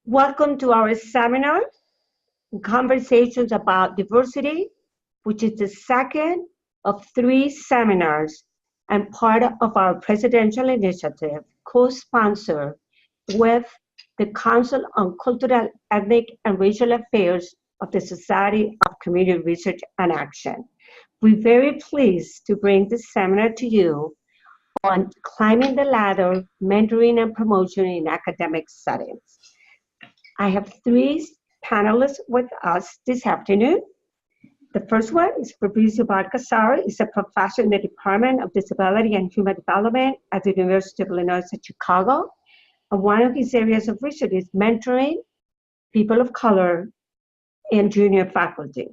Welcome to our seminar, Conversations about Diversity, which is the second of 3 seminars and part of our presidential initiative, co-sponsored with the Council on Cultural, Ethnic, and Racial Affairs of the Society of Community Research and Action. We're very pleased to bring this seminar to you on climbing the ladder, mentoring, and promotion in academic settings. I have 3 panelists with us this afternoon. The first one is Fabricio Balcazar. He's a professor in the Department of Disability and Human Development at the University of Illinois at Chicago. And one of his areas of research is mentoring people of color and junior faculty.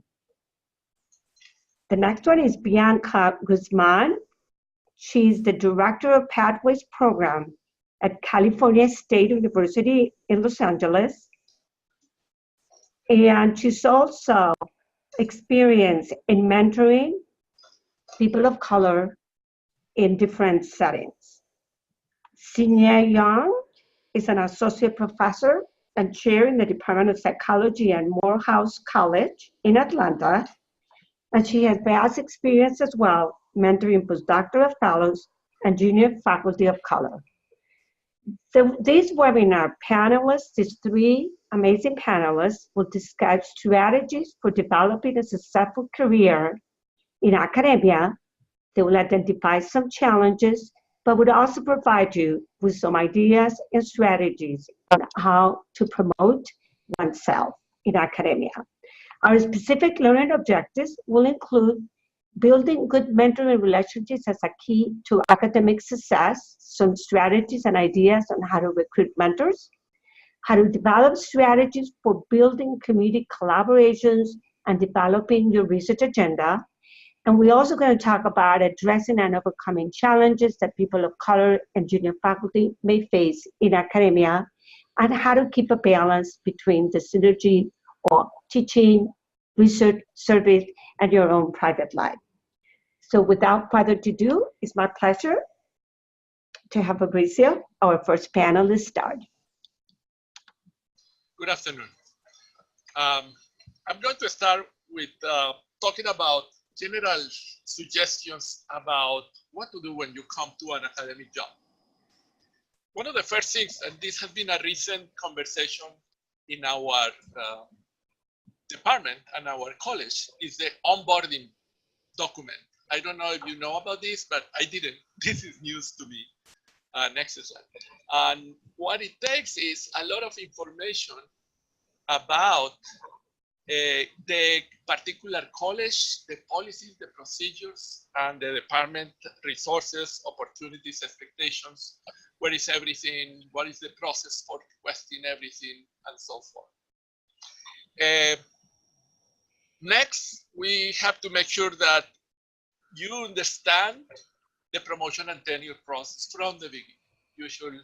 The next one is Bianca Guzman. She's the Director of Pathways Program at California State University in Los Angeles. And she's also experienced in mentoring people of color in different settings. Xinye Yang is an associate professor and chair in the Department of Psychology at Morehouse College in Atlanta. And she has vast experience as well, mentoring postdoctoral fellows and junior faculty of color. So this webinar panelists, these 3 amazing panelists, will discuss strategies for developing a successful career in academia. They will identify some challenges, but would also provide you with some ideas and strategies on how to promote oneself in academia. Our specific learning objectives will include building good mentoring relationships as a key to academic success, some strategies and ideas on how to recruit mentors, how to develop strategies for building community collaborations and developing your research agenda. And we're also going to talk about addressing and overcoming challenges that people of color and junior faculty may face in academia, and how to keep a balance between the synergy of teaching, research, service, and your own private life. So without further ado, it's my pleasure to have Fabricio, our first panelist, start. Good afternoon. I'm going to start with talking about general suggestions about what to do when you come to an academic job. One of the first things, and this has been a recent conversation in our department and our college, is the onboarding document. I don't know if you know about this, but I didn't. This is news to me. Next slide. And what it takes is a lot of information about the particular college, the policies, the procedures, and the department resources, opportunities, expectations. Where is everything? What is the process for requesting everything, and so forth. Next, we have to make sure that you understand the promotion and tenure process from the beginning. You should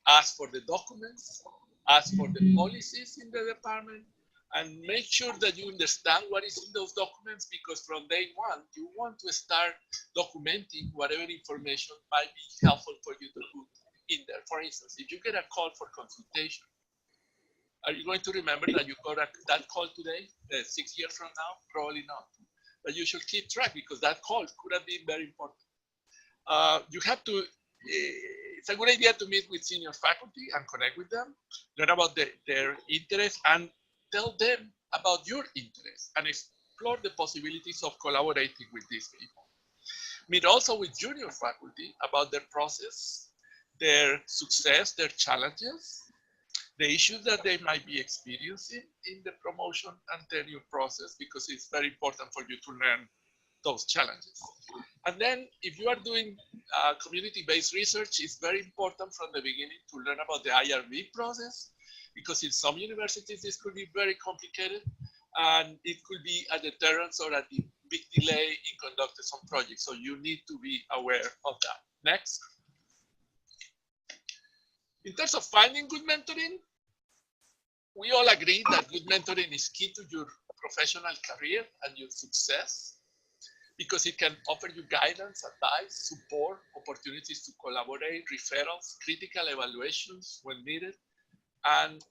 ask for the documents, ask for the policies in the department, and make sure that you understand what is in those documents, because from day one, you want to start documenting whatever information might be helpful for you to put in there. For instance, if you get a call for consultation, are you going to remember that you got that call today, 6 years from now? Probably not. But you should keep track, because that call could have been very important. You have to, it's a good idea to meet with senior faculty and connect with them, learn about their interests, and tell them about your interests, and explore the possibilities of collaborating with these people. Meet also with junior faculty about their process, their success, their challenges, the issues that they might be experiencing in the promotion and tenure process, because it's very important for you to learn those challenges. And then if you are doing community-based research, it's very important from the beginning to learn about the IRB process, because in some universities this could be very complicated, and it could be a deterrence or a big delay in conducting some projects. So you need to be aware of that. Next. In terms of finding good mentoring, we all agree that good mentoring is key to your professional career and your success, because it can offer you guidance, advice, support, opportunities to collaborate, referrals, critical evaluations when needed, And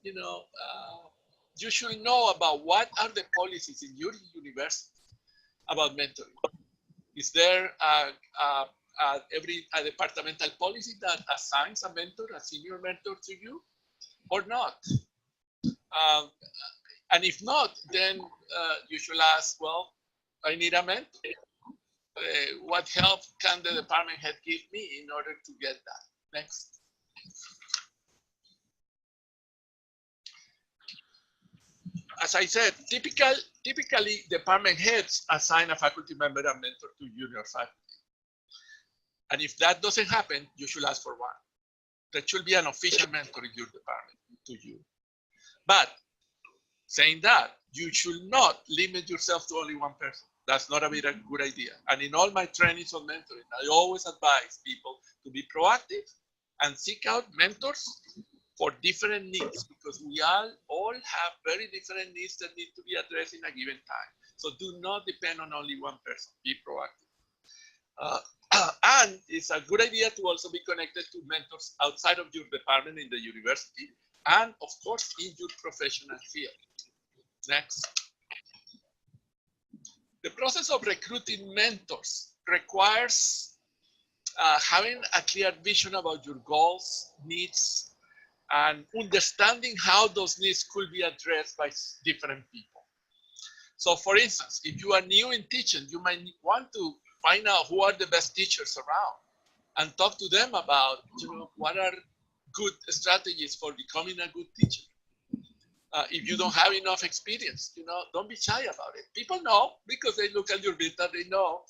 you should know about what are the policies in your university about mentoring. Is there a departmental policy that assigns a mentor, a senior mentor to you, or not? And if not, then you should ask, well, I need a mentor. What help can the department head give me in order to get that? Next. As I said, typically department heads assign a faculty member a mentor to junior faculty. And if that doesn't happen, you should ask for one. There should be an official mentor in your department to you. But saying that, you should not limit yourself to only one person. That's not a very good idea. And in all my trainings on mentoring, I always advise people to be proactive and seek out mentors for different needs, because we all have very different needs that need to be addressed in a given time. So do not depend on only one person. Be proactive. And it's a good idea to also be connected to mentors outside of your department in the university, and of course in your professional field. Next. The process of recruiting mentors requires having a clear vision about your goals, needs, and understanding how those needs could be addressed by different people. So for instance, if you are new in teaching, you might want to find out who are the best teachers around and talk to them about what are good strategies for becoming a good teacher. If you don't have enough experience, don't be shy about it. People know, because they look at your vita, they know.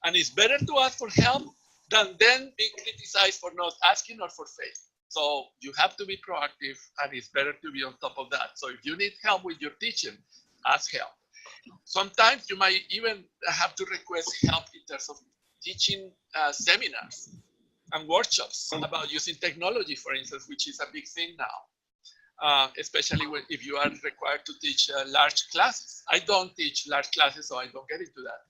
And it's better to ask for help than then be criticized for not asking or for failing. So you have to be proactive, and it's better to be on top of that. So if you need help with your teaching, ask help. Sometimes you might even have to request help in terms of teaching seminars and workshops about using technology, for instance, which is a big thing now, especially if you are required to teach large classes. I don't teach large classes, so I don't get into that.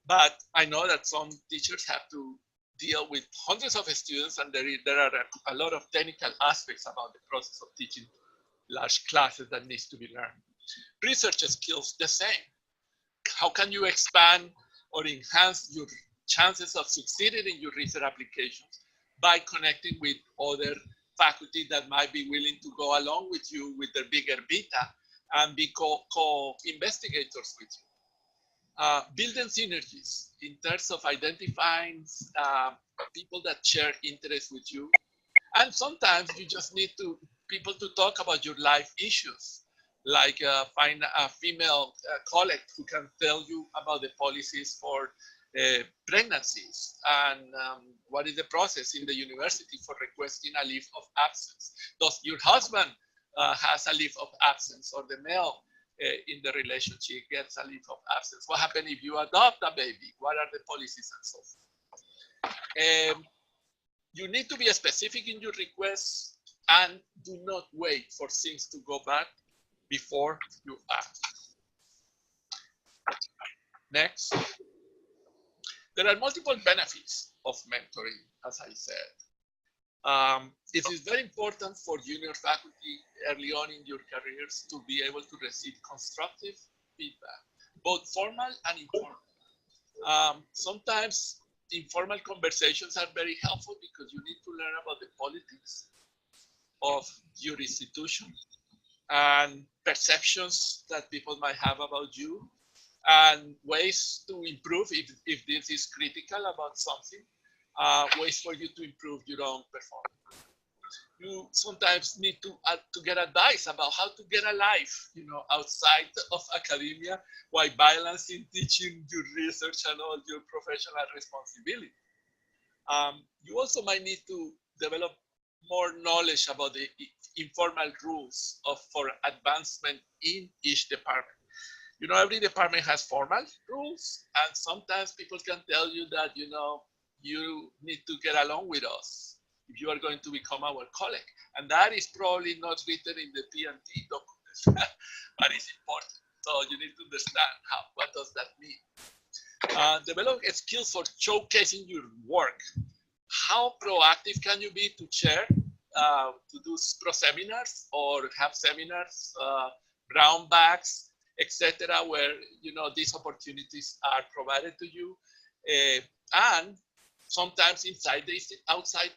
But I know that some teachers have to deal with hundreds of students, and there are a lot of technical aspects about the process of teaching large classes that needs to be learned. Research skills, the same. How can you expand or enhance your chances of succeeding in your research applications by connecting with other faculty that might be willing to go along with you with their bigger beta and be co-investigators with you? Building synergies in terms of identifying people that share interests with you. And sometimes you just need people to talk about your life issues, like find a female colleague who can tell you about the policies for pregnancies and what is the process in the university for requesting a leave of absence. Does your husband has a leave of absence, or the male in the relationship gets a leave of absence? What happens if you adopt a baby? What are the policies and so forth? You need to be specific in your requests, and do not wait for things to go bad before you act. Next. There are multiple benefits of mentoring, as I said. It is very important for junior faculty early on in your careers to be able to receive constructive feedback, both formal and informal. Sometimes informal conversations are very helpful because you need to learn about the politics of your institution and perceptions that people might have about you, and ways to improve if this is critical about something, ways for you to improve your own performance. You sometimes need to get advice about how to get a life, outside of academia, while balancing teaching, your research, and all your professional responsibility. You also might need to develop more knowledge about the informal rules for advancement in each department. Every department has formal rules, and sometimes people can tell you that, you need to get along with us if you are going to become our colleague. And that is probably not written in the P&T document, but it's important. So you need to understand what does that mean. Develop skills for showcasing your work. How proactive can you be to share to do pro seminars or have seminars, brown bags, etc., where these opportunities are provided to you, and sometimes outside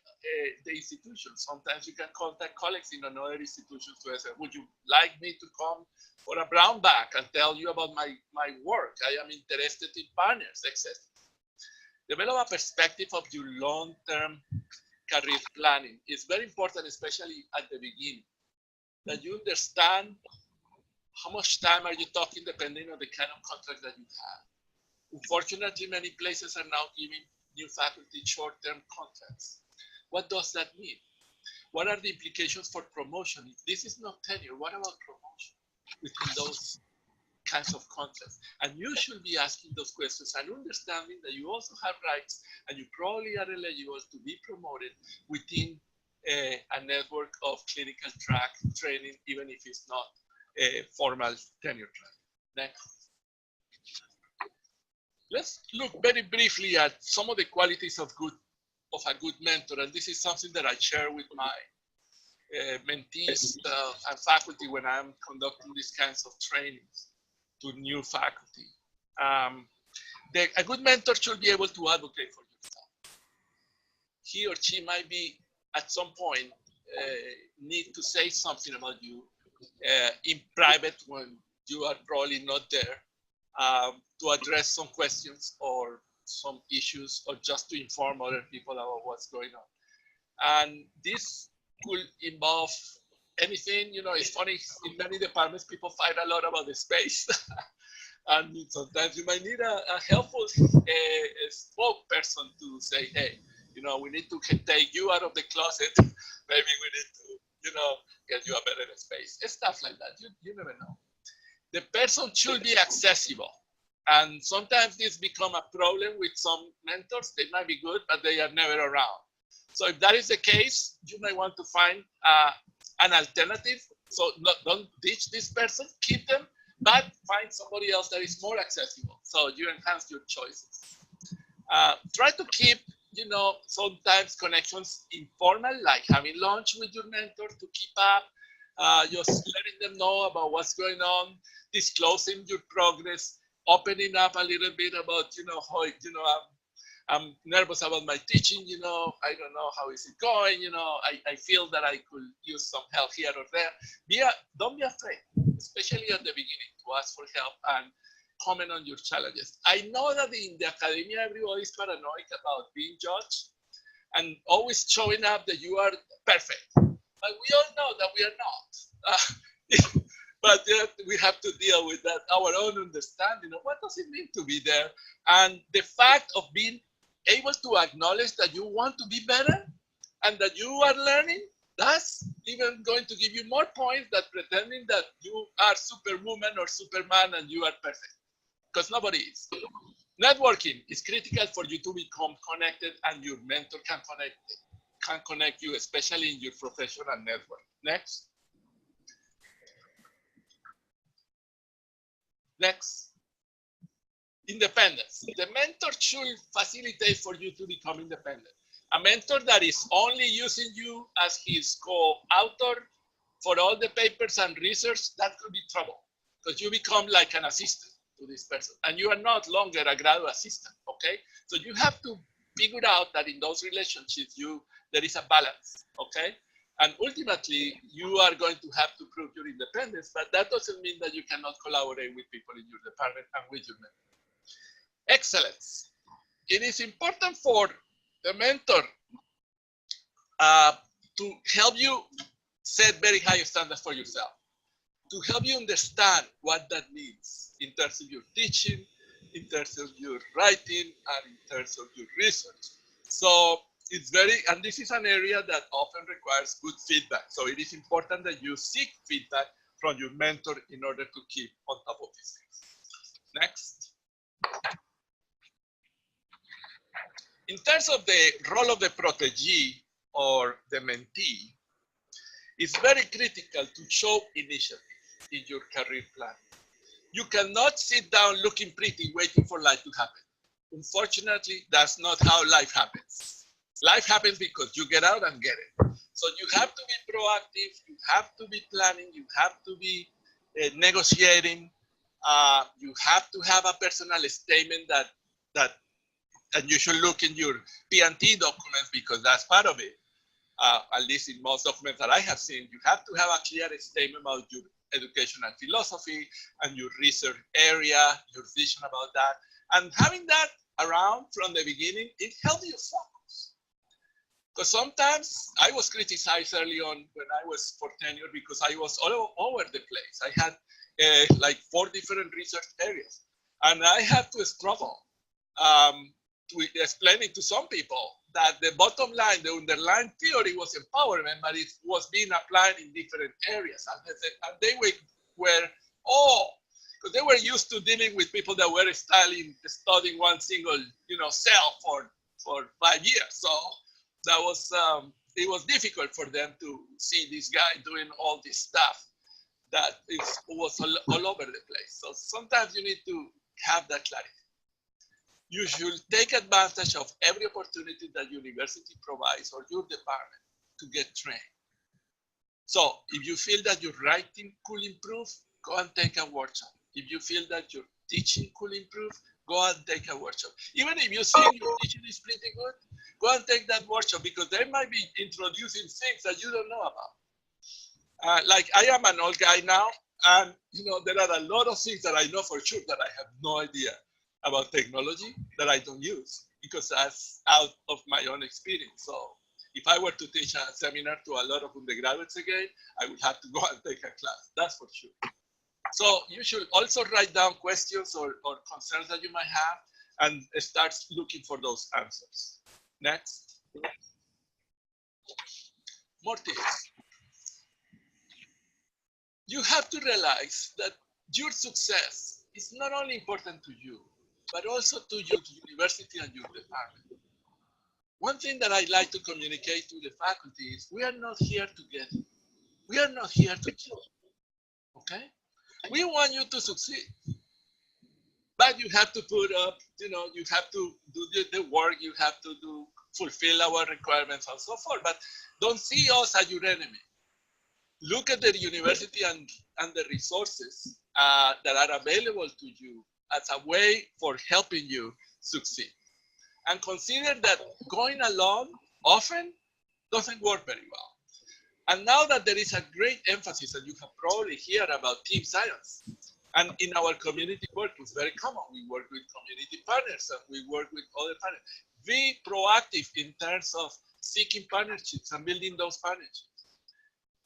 the institution. Sometimes you can contact colleagues in another institution to say, would you like me to come for a brown bag and tell you about my work? I am interested in partners, etc. Develop a perspective of your long-term career planning. It's very important, especially at the beginning, that you understand how much time are you talking depending on the kind of contract that you have. Unfortunately, many places are now giving new faculty short-term contracts. What does that mean? What are the implications for promotion? If this is not tenure, what about promotion within those kinds of contracts? And you should be asking those questions and understanding that you also have rights and you probably are eligible to be promoted within a network of clinical track training, even if it's not a formal tenure track. Next. Let's look very briefly at some of the qualities of a good mentor, and this is something that I share with my mentees and faculty when I'm conducting these kinds of trainings to new faculty. A good mentor should be able to advocate for yourself. He or she might be at some point need to say something about you in private when you are probably not there, to address some questions or some issues, or just to inform other people about what's going on. And this could involve anything. It's funny, in many departments, people fight a lot about the space. And sometimes you might need a helpful spokesperson to say, hey, we need to take you out of the closet. Maybe we need to, get you a better space. Stuff like that. You never know. The person should be accessible. And sometimes this become a problem with some mentors. They might be good, but they are never around. So if that is the case, you might want to find an alternative. So don't ditch this person, keep them, but find somebody else that is more accessible. So you enhance your choices. Try to keep, sometimes connections informal, like having lunch with your mentor to keep up, just letting them know about what's going on, disclosing your progress, opening up a little bit about, how, I'm nervous about my teaching, I don't know how is it going, I feel that I could use some help here or there. Don't be afraid, especially at the beginning, to ask for help and comment on your challenges. I know that in the academia, everybody is paranoid about being judged and always showing up that you are perfect. But we all know that we are not. But we have to deal with that, our own understanding of what does it mean to be there. And the fact of being able to acknowledge that you want to be better and that you are learning, that's even going to give you more points than pretending that you are superwoman or superman and you are perfect, because nobody is. Networking is critical for you to become connected, and your mentor can connect you, especially in your professional network. Next. Next. Independence. The mentor should facilitate for you to become independent. A mentor that is only using you as his co-author for all the papers and research, that could be trouble, because you become like an assistant to this person, and you are not longer a graduate assistant, okay? So you have to figure out that in those relationships, there is a balance, okay? And ultimately, you are going to have to prove your independence, but that doesn't mean that you cannot collaborate with people in your department and with your mentor. Excellence. It is important for the mentor to help you set very high standards for yourself, to help you understand what that means in terms of your teaching, in terms of your writing, and in terms of your research. So it's and this is an area that often requires good feedback. So it is important that you seek feedback from your mentor in order to keep on top of these things. Next. In terms of the role of the protégé or the mentee, it's very critical to show initiative in your career plan. You cannot sit down looking pretty, waiting for life to happen. Unfortunately, that's not how life happens. Life happens because you get out and get it. So you have to be proactive, you have to be planning, you have to be negotiating, you have to have a personal statement that and you should look in your P&T documents because that's part of it. At least in most documents that I have seen, you have to have a clear statement about your educational philosophy and your research area, your vision about that. And having that around from the beginning, it helps you focus. Because sometimes I was criticized early on when I was for tenure because I was all over the place. I had like 4 different research areas. And I had to struggle to explaining to some people that the bottom line, the underlying theory was empowerment, but it was being applied in different areas. And they were because they were used to dealing with people that were studying one single, cell for 5 years. So that was, it was difficult for them to see this guy doing all this stuff that was all over the place. So sometimes you need to have that clarity. You should take advantage of every opportunity that university provides or your department to get trained. So if you feel that your writing could improve, go and take a workshop. If you feel that your teaching could improve, go and take a workshop. Even if you think your teaching is pretty good, go and take that workshop because they might be introducing things that you don't know about. Like I am an old guy now, and there are a lot of things that I know for sure that I have no idea about technology that I don't use because that's out of my own experience. So if I were to teach a seminar to a lot of undergraduates again, I would have to go and take a class, that's for sure. So you should also write down questions or concerns that you might have and start looking for those answers. Next. More tips. You have to realize that your success is not only important to you, but also to your university and your department. One thing that I like to communicate to the faculty is we are not here to get it. We are not here to kill. Okay? We want you to succeed. But you have to put up, you have to do the work, you have to fulfill our requirements and so forth. But don't see us as your enemy. Look at the university and the resources that are available to you as a way for helping you succeed. And consider that going alone often doesn't work very well. And now that there is a great emphasis, and you have probably heard about team science, and in our community work, it's very common. We work with community partners and we work with other partners. Be proactive in terms of seeking partnerships and building those partnerships.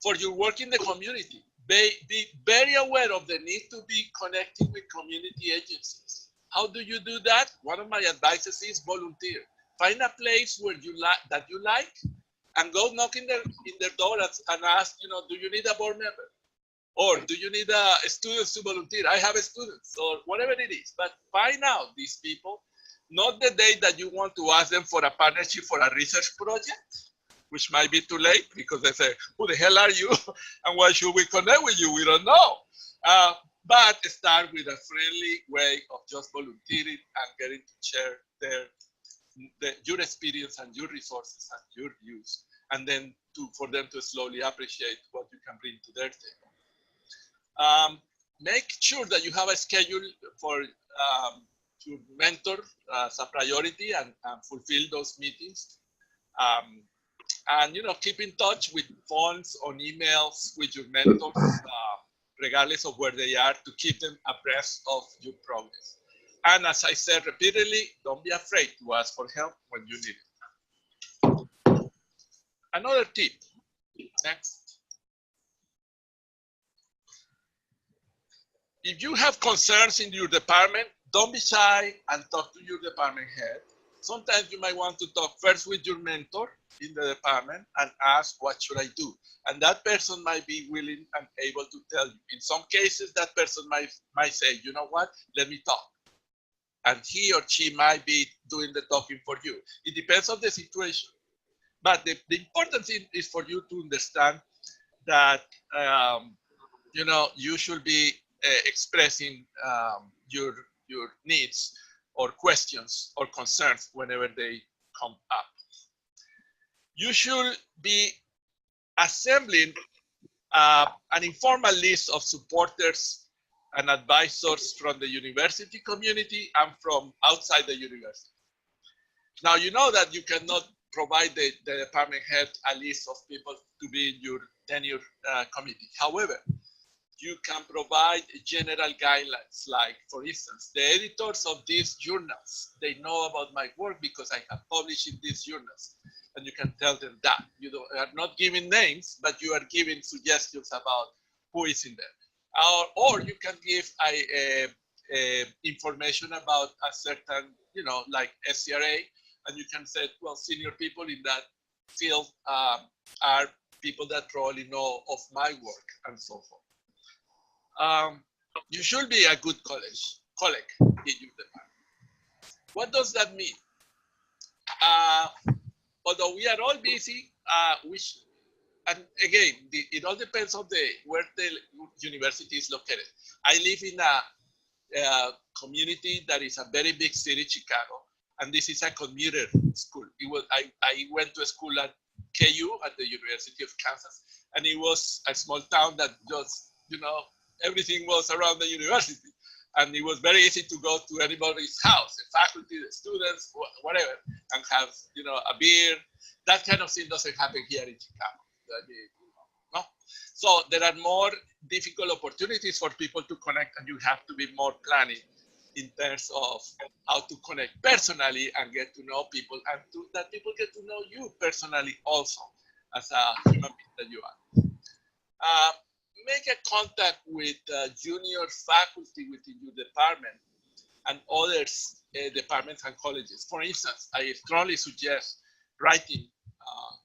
For your work in the community, be very aware of the need to be connected with community agencies. How do you do that? One of my advices is volunteer. Find a place where you like, and go knock in their door and ask, do you need a board member? Or do you need students to volunteer? I have students, or whatever it is. But find out these people, not the day that you want to ask them for a partnership for a research project, which might be too late because they say, who the hell are you? And why should we connect with you? We don't know. But start with a friendly way of just volunteering and getting to share your experience and your resources and your views. And then for them to slowly appreciate what you can bring to their table. Make sure that you have a schedule for your mentor as a priority and fulfill those meetings. And keep in touch with phones or emails with your mentors, regardless of where they are, to keep them abreast of your progress. And as I said repeatedly, don't be afraid to ask for help when you need it. Another tip. Next. If you have concerns in your department, don't be shy and talk to your department head. Sometimes you might want to talk first with your mentor in the department and ask, what should I do? And that person might be willing and able to tell you. In some cases, that person might say, you know what, let me talk. And he or she might be doing the talking for you. It depends on the situation. But the important thing is for you to understand that, you should be expressing your needs or questions or concerns whenever they come up. You should be assembling an informal list of supporters and advisors from the university community and from outside the university. Now, you know that you cannot provide the department head a list of people to be in your tenure committee. However, you can provide general guidelines, like, for instance, the editors of these journals, they know about my work because I have published in these journals. And you can tell them that. You are not giving names, but you are giving suggestions about who is in there. Or you can give information about a certain, like SCRA, and you can say, well, senior people in that field are people that probably know of my work and so forth. You should be a good colleague in your department. What does that mean? Although we are all busy, and again, it all depends on where the university is located. I live in a community that is a very big city, Chicago, and this is a commuter school. I went to a school at KU, at the University of Kansas, and it was a small town that just, everything was around the university. And it was very easy to go to anybody's house, the faculty, the students, whatever, and have, a beer. That kind of thing doesn't happen here in Chicago. No? So there are more difficult opportunities for people to connect, and you have to be more planning in terms of how to connect personally and get to know people, and that people get to know you personally also as a human being that you are. Make a contact with junior faculty within your department and others departments and colleges. For instance, I strongly suggest writing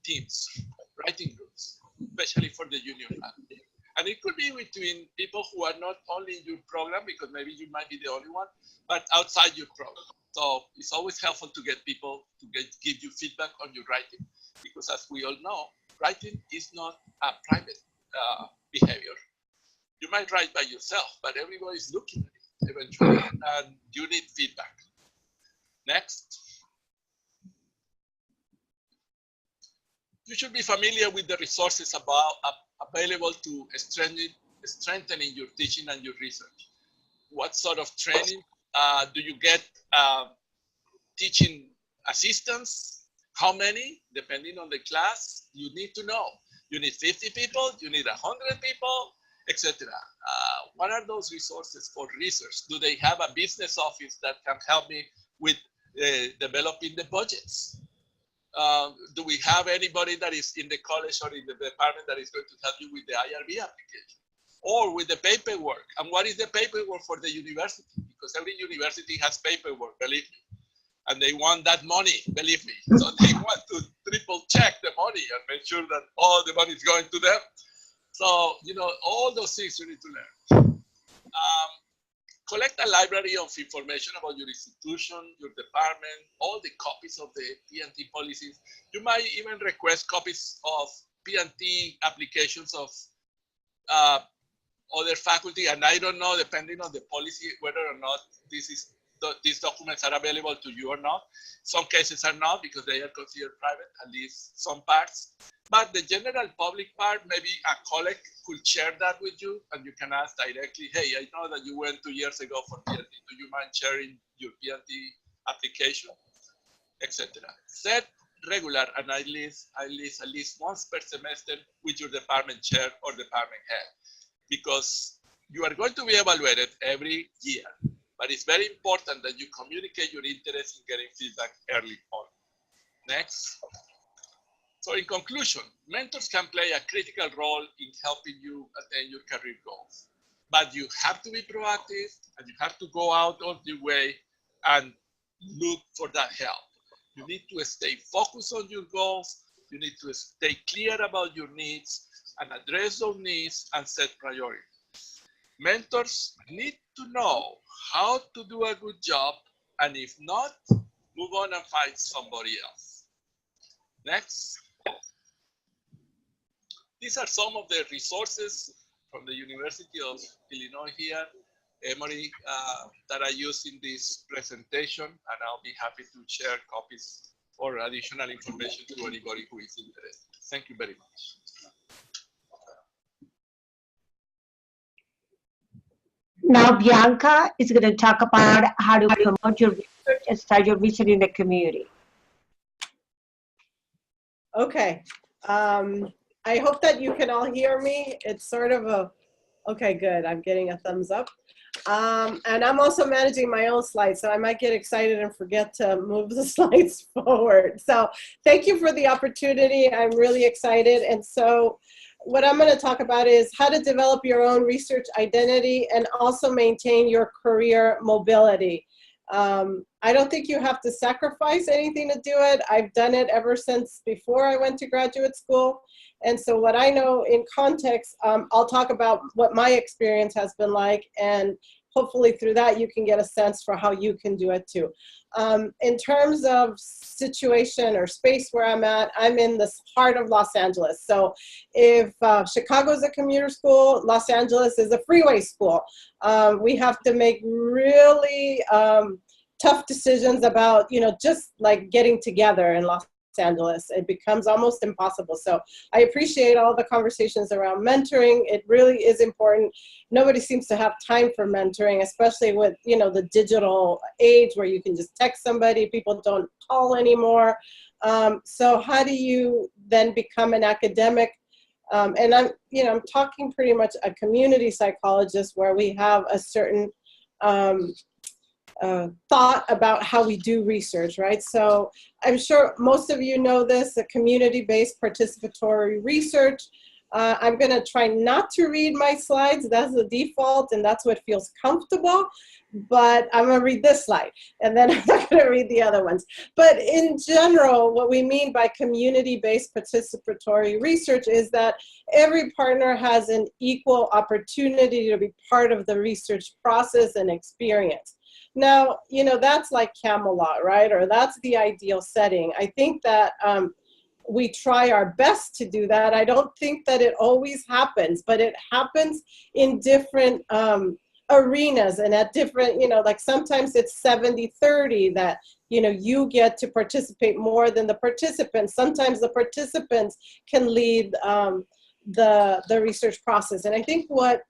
teams, writing groups, especially for the junior faculty. And it could be between people who are not only in your program, because maybe you might be the only one, but outside your program. So it's always helpful to get people to give you feedback on your writing, because as we all know, writing is not a private behavior. You might write by yourself, but everybody's looking at it eventually, and you need feedback. Next. You should be familiar with the resources available to strengthening your teaching and your research. What sort of training do you get? Teaching assistants? How many? Depending on the class, you need to know. You need 50 people, you need 100 people, etc. What are those resources for research? Do they have a business office that can help me with developing the budgets? Do we have anybody that is in the college or in the department that is going to help you with the IRB application or with the paperwork? And what is the paperwork for the university? Because every university has paperwork, believe me. And they want that money, believe me. So they want to triple check the money and make sure that all the money is going to them. So, all those things you need to learn. Collect a library of information about your institution, your department, all the copies of the P&T policies. You might even request copies of P&T applications of other faculty. And I don't know, depending on the policy, whether or not these documents are available to you or not. Some cases are not because they are considered private, at least some parts. But the general public part, maybe a colleague could share that with you, and you can ask directly, hey, I know that you went 2 years ago for P&T. Do you mind sharing your P&T application, etc. Set regular and at least once per semester with your department chair or department head, because you are going to be evaluated every year. But it's very important that you communicate your interest in getting feedback early on. Next. So in conclusion, mentors can play a critical role in helping you attain your career goals. But you have to be proactive, and you have to go out of your way and look for that help. You need to stay focused on your goals. You need to stay clear about your needs and address those needs and set priorities. Mentors need to know how to do a good job, and if not, move on and find somebody else. Next. These are some of the resources from the University of Illinois here, Emory, that I use in this presentation, and I'll be happy to share copies or additional information to anybody who is interested. Thank you very much. Now, Bianca is going to talk about how to promote your research and start your research in the community. Okay. I hope that you can all hear me. It's sort of a, okay, good. I'm getting a thumbs up. And I'm also managing my own slides, so I might get excited and forget to move the slides forward. So thank you for the opportunity. I'm really excited. And so what I'm going to talk about is how to develop your own research identity and also maintain your career mobility. I don't think you have to sacrifice anything to do it. I've done it ever since before I went to graduate school. And so what I know in context, I'll talk about what my experience has been like, and hopefully through that you can get a sense for how you can do it too. In terms of situation or space where I'm at, I'm in the heart of Los Angeles. So if Chicago is a commuter school, Los Angeles is a freeway school. We have to make really tough decisions about, you know, just like getting together in Los Angeles. It becomes almost impossible. So I appreciate all the conversations around mentoring. It really is important. Nobody seems to have time for mentoring, especially with, you know, the digital age where you can just text somebody, people don't call anymore. So how do you then become an academic? And I'm talking pretty much a community psychologist where we have a certain thought about how we do research, right? So I'm sure most of you know this, the community-based participatory research. I'm going to try not to read my slides. That's the default, and that's what feels comfortable. But I'm going to read this slide, and then I'm not going to read the other ones. But in general, what we mean by community-based participatory research is that every partner has an equal opportunity to be part of the research process and experience. Now, you know, that's like Camelot, right? Or that's the ideal setting. I think that we try our best to do that. I don't think that it always happens, but it happens in different arenas and at different, you know, like sometimes it's 70-30 that, you know, you get to participate more than the participants. Sometimes the participants can lead the research process. And I think what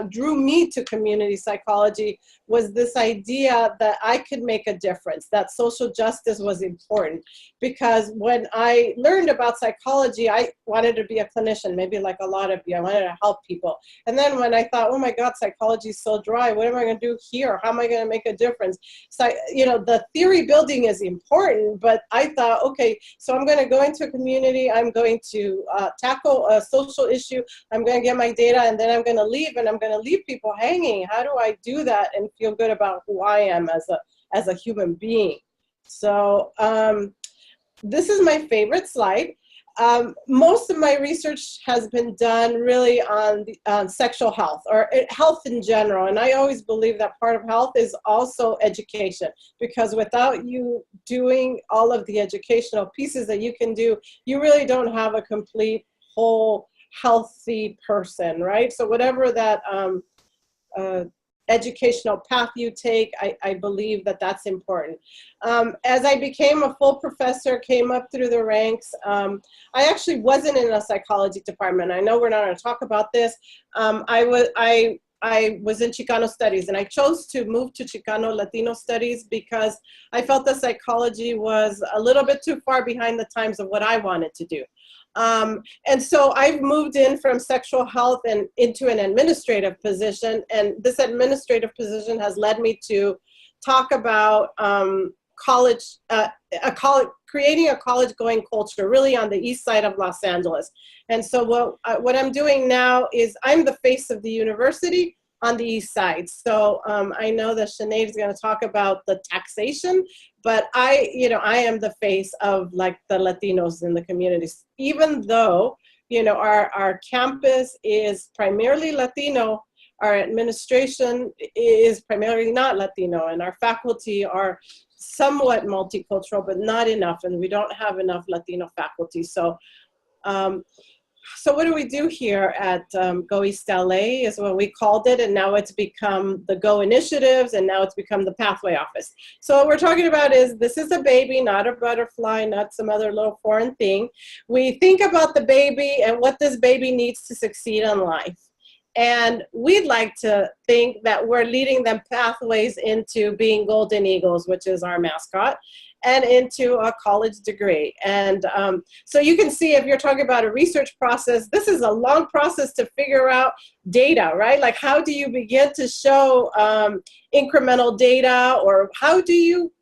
drew me to community psychology was this idea that I could make a difference, that social justice was important. Because when I learned about psychology, I wanted to be a clinician, maybe like a lot of you. I wanted to help people. And then when I thought, oh my God, psychology is so dry, what am I going to do here? How am I going to make a difference? So, you know, the theory building is important, but I thought, okay, so I'm going to go into a community, I'm going to tackle a social issue, I'm going to get my data, and then I'm going to leave, and I'm going to leave people hanging. How do I do that and feel good about who I am as a human being? So this is my favorite slide. Most of my research has been done really on sexual health or health in general. And I always believe that part of health is also education, because without you doing all of the educational pieces that you can do, you really don't have a complete, whole, healthy person, right? So whatever that educational path you take, I believe that that's important. As I became a full professor, came up through the ranks, I actually wasn't in a psychology department. I know we're not going to talk about this. I was in Chicano studies, and I chose to move to Chicano Latino studies because I felt that psychology was a little bit too far behind the times of what I wanted to do. And so I've moved in from sexual health and into an administrative position. And this administrative position has led me to talk about creating a college-going culture, really on the east side of Los Angeles. And so what I'm doing now is I'm the face of the university on the east side. So I know that Sinead is going to talk about the taxation, but I am the face of like the Latinos in the communities. Even though, you know, our campus is primarily Latino, our administration is primarily not Latino, and our faculty are somewhat multicultural, but not enough, and we don't have enough Latino faculty. So so what do we do here at Go East LA is what we called it, and now it's become the Go Initiatives, and now it's become the Pathway Office. So what we're talking about is, this is a baby, not a butterfly, not some other little foreign thing. We think about the baby and what this baby needs to succeed in life. And we'd like to think that we're leading them pathways into being Golden Eagles, which is our mascot, and into a college degree. And so you can see, if you're talking about a research process, this is a long process to figure out data, right? Like, how do you begin to show incremental data, or how do you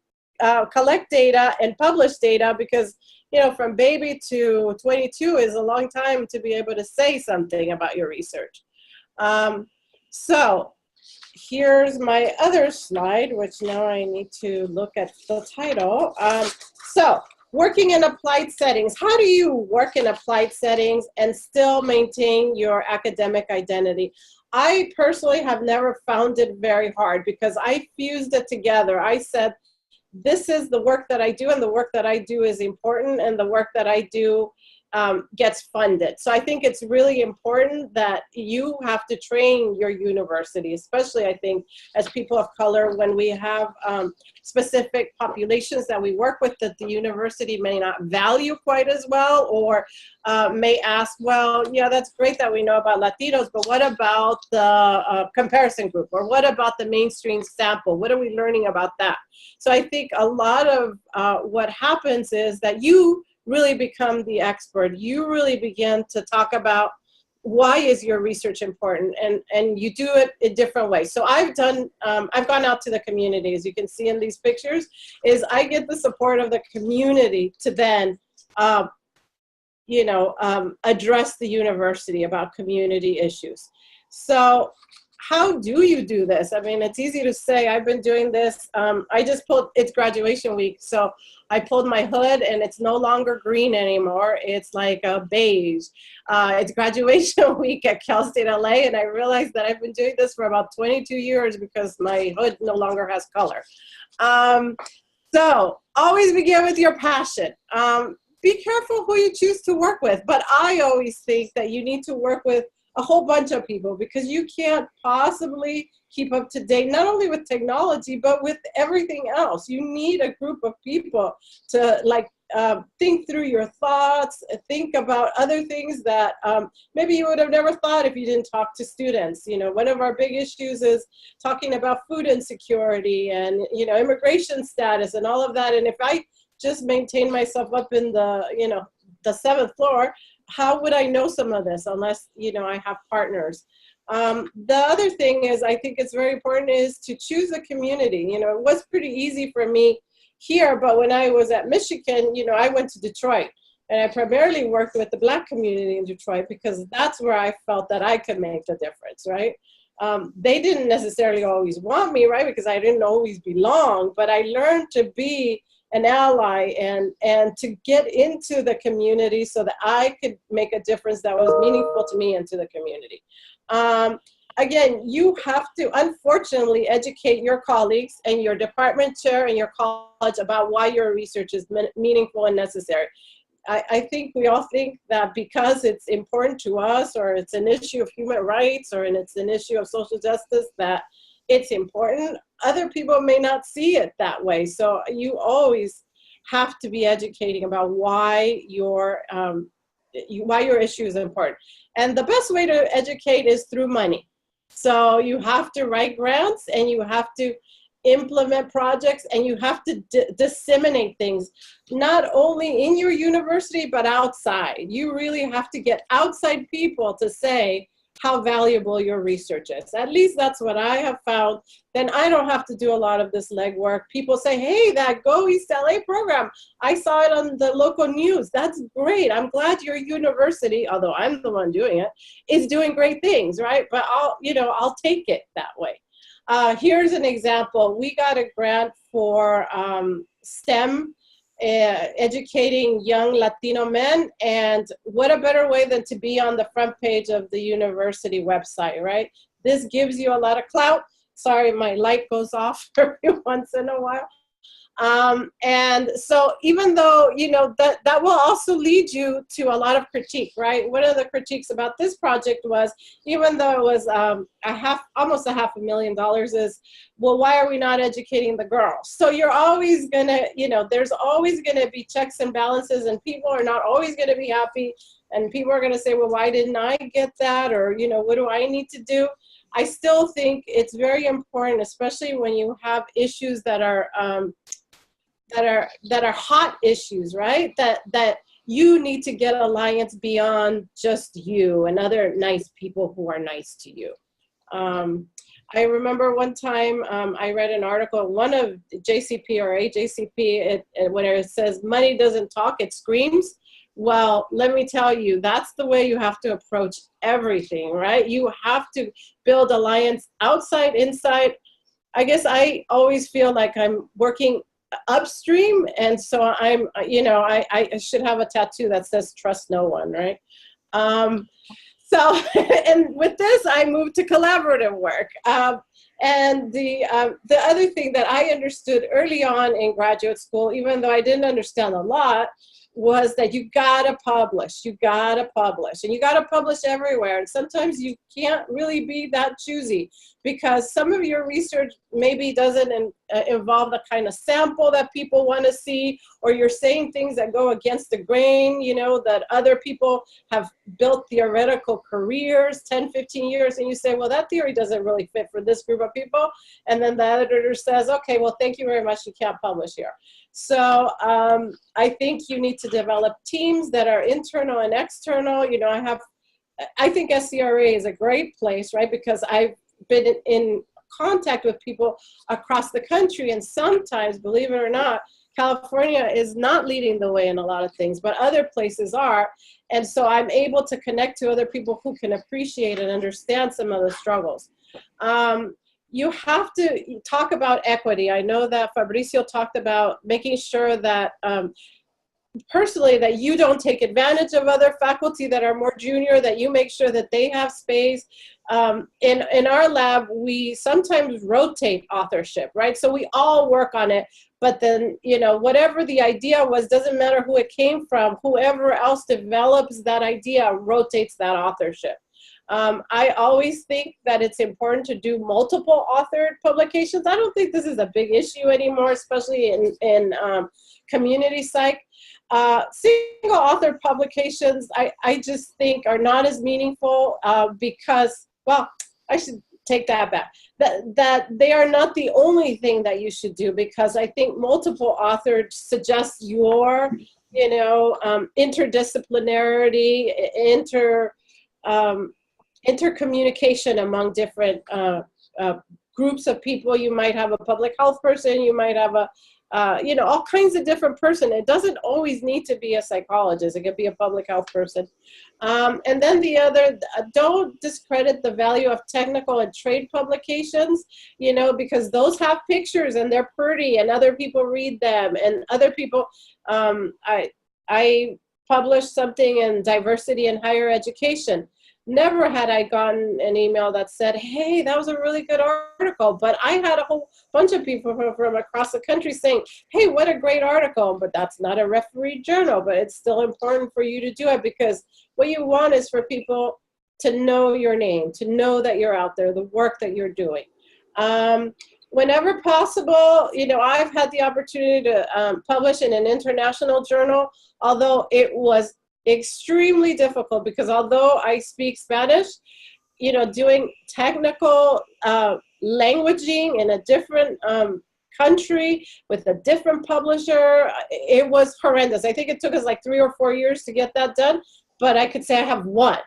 collect data and publish data? Because, you know, from baby to 22 is a long time to be able to say something about your research. So here's my other slide, which now I need to look at the title. So working in applied settings. How do you work in applied settings and still maintain your academic identity? I personally have never found it very hard, because I fused it together. I said, this is the work that I do, and the work that I do is important, and the work that I do gets funded. So I think it's really important that you have to train your university, especially I think as people of color, when we have specific populations that we work with that the university may not value quite as well, or may ask, well, yeah, that's great that we know about Latinos, but what about the comparison group? Or what about the mainstream sample? What are we learning about that? So I think a lot of what happens is that you really become the expert. You really begin to talk about why is your research important, and you do it in different ways. So I've gone out to the community, as you can see in these pictures, is I get the support of the community to then, address the university about community issues. So how do you do this? I mean, it's easy to say. I've been doing this. I just pulled, it's graduation week, so I pulled my hood, and it's no longer green anymore. It's like a beige. It's graduation week at Cal State LA, and I realized that I've been doing this for about 22 years because my hood no longer has color. So always begin with your passion. Be careful who you choose to work with, but I always think that you need to work with a whole bunch of people, because you can't possibly keep up to date, not only with technology, but with everything else. You need a group of people to think through your thoughts, think about other things that maybe you would have never thought if you didn't talk to students. You know, one of our big issues is talking about food insecurity and, you know, immigration status and all of that. And if I just maintain myself up in the, the 7th floor, how would I know some of this unless, I have partners? The other thing is, I think it's very important, is to choose a community. It was pretty easy for me here, but when I was at Michigan, I went to Detroit, and I primarily worked with the Black community in Detroit, because that's where I felt that I could make the difference, right? They didn't necessarily always want me, right? Because I didn't always belong, but I learned to be an ally and to get into the community so that I could make a difference that was meaningful to me and to the community. Again, you have to, unfortunately, educate your colleagues and your department chair and your college about why your research is meaningful and necessary. I think we all think that because it's important to us, or it's an issue of human rights, or it's an issue of social justice, that it's important. Other people may not see it that way. So you always have to be educating about why your issue is important. And the best way to educate is through money. So you have to write grants, and you have to implement projects, and you have to disseminate things, not only in your university, but outside. You really have to get outside people to say how valuable your research is. At least that's what I have found. Then I don't have to do a lot of this legwork. People say, hey, that Go East LA program, I saw it on the local news. That's great. I'm glad your university, although I'm the one doing it, is doing great things, right? But I'll take it that way. Here's an example. We got a grant for STEM, educating young Latino men, and what a better way than to be on the front page of the university website, right? This gives you a lot of clout. Sorry, my light goes off every once in a while. And so even though, that will also lead you to a lot of critique, right? One of the critiques about this project was, even though it was almost $500,000, is, well, why are we not educating the girls? So you're always gonna, there's always gonna be checks and balances, and people are not always gonna be happy. And people are going to say, well, why didn't I get that? Or, you know, what do I need to do? I still think it's very important, especially when you have issues that are hot issues, right? That you need to get alliance beyond just you and other nice people who are nice to you. I remember one time I read an article, one of JCP or AJCP, where it says money doesn't talk, it screams. Well, let me tell you, that's the way you have to approach everything, right? You have to build alliance outside, inside. I guess I always feel like I'm working upstream, and so I'm, you know, I should have a tattoo that says trust no one, right? So, and with this, I moved to collaborative work. And the other thing that I understood early on in graduate school, even though I didn't understand a lot, was that you gotta publish, and you gotta publish everywhere. And sometimes you can't really be that choosy because some of your research maybe doesn't involve the kind of sample that people want to see, or you're saying things that go against the grain, you know, that other people have built theoretical careers, 10, 15 years, and you say, well, that theory doesn't really fit for this group of people. And then the editor says, okay, well, thank you very much, you can't publish here. So I think you need to develop teams that are internal and external. You know, I think SCRA is a great place, right? Because I've been in contact with people across the country, and sometimes, believe it or not, California is not leading the way in a lot of things, but other places are. And so I'm able to connect to other people who can appreciate and understand some of the struggles. You have to talk about equity. I know that Fabricio talked about making sure that personally that you don't take advantage of other faculty that are more junior, that you make sure that they have space. In our lab, we sometimes rotate authorship, right? So we all work on it, but then, you know, whatever the idea was, doesn't matter who it came from, whoever else develops that idea rotates that authorship. I always think that it's important to do multiple authored publications. I don't think this is a big issue anymore, especially in community psych. Single author publications, I just think are not as meaningful because, well, I should take that back. That they are not the only thing that you should do, because I think multiple authored suggests your, you know, interdisciplinarity, intercommunication among different groups of people. You might have a public health person, you might have a, you know, all kinds of different person. It doesn't always need to be a psychologist. It could be a public health person. And then the other, don't discredit the value of technical and trade publications, you know, because those have pictures and they're pretty and other people read them, and other people, I published something in diversity in higher education. Never had I gotten an email that said, hey, that was a really good article. But I had a whole bunch of people from across the country saying, hey, what a great article. But that's not a refereed journal, but it's still important for you to do it, because what you want is for people to know your name, to know that you're out there, the work that you're doing. Whenever possible, you know, I've had the opportunity to publish in an international journal, although it was extremely difficult, because although I speak Spanish, you know, doing technical languaging in a different country with a different publisher, it was horrendous. I think it took us like 3 or 4 years to get that done, but I could say I have one.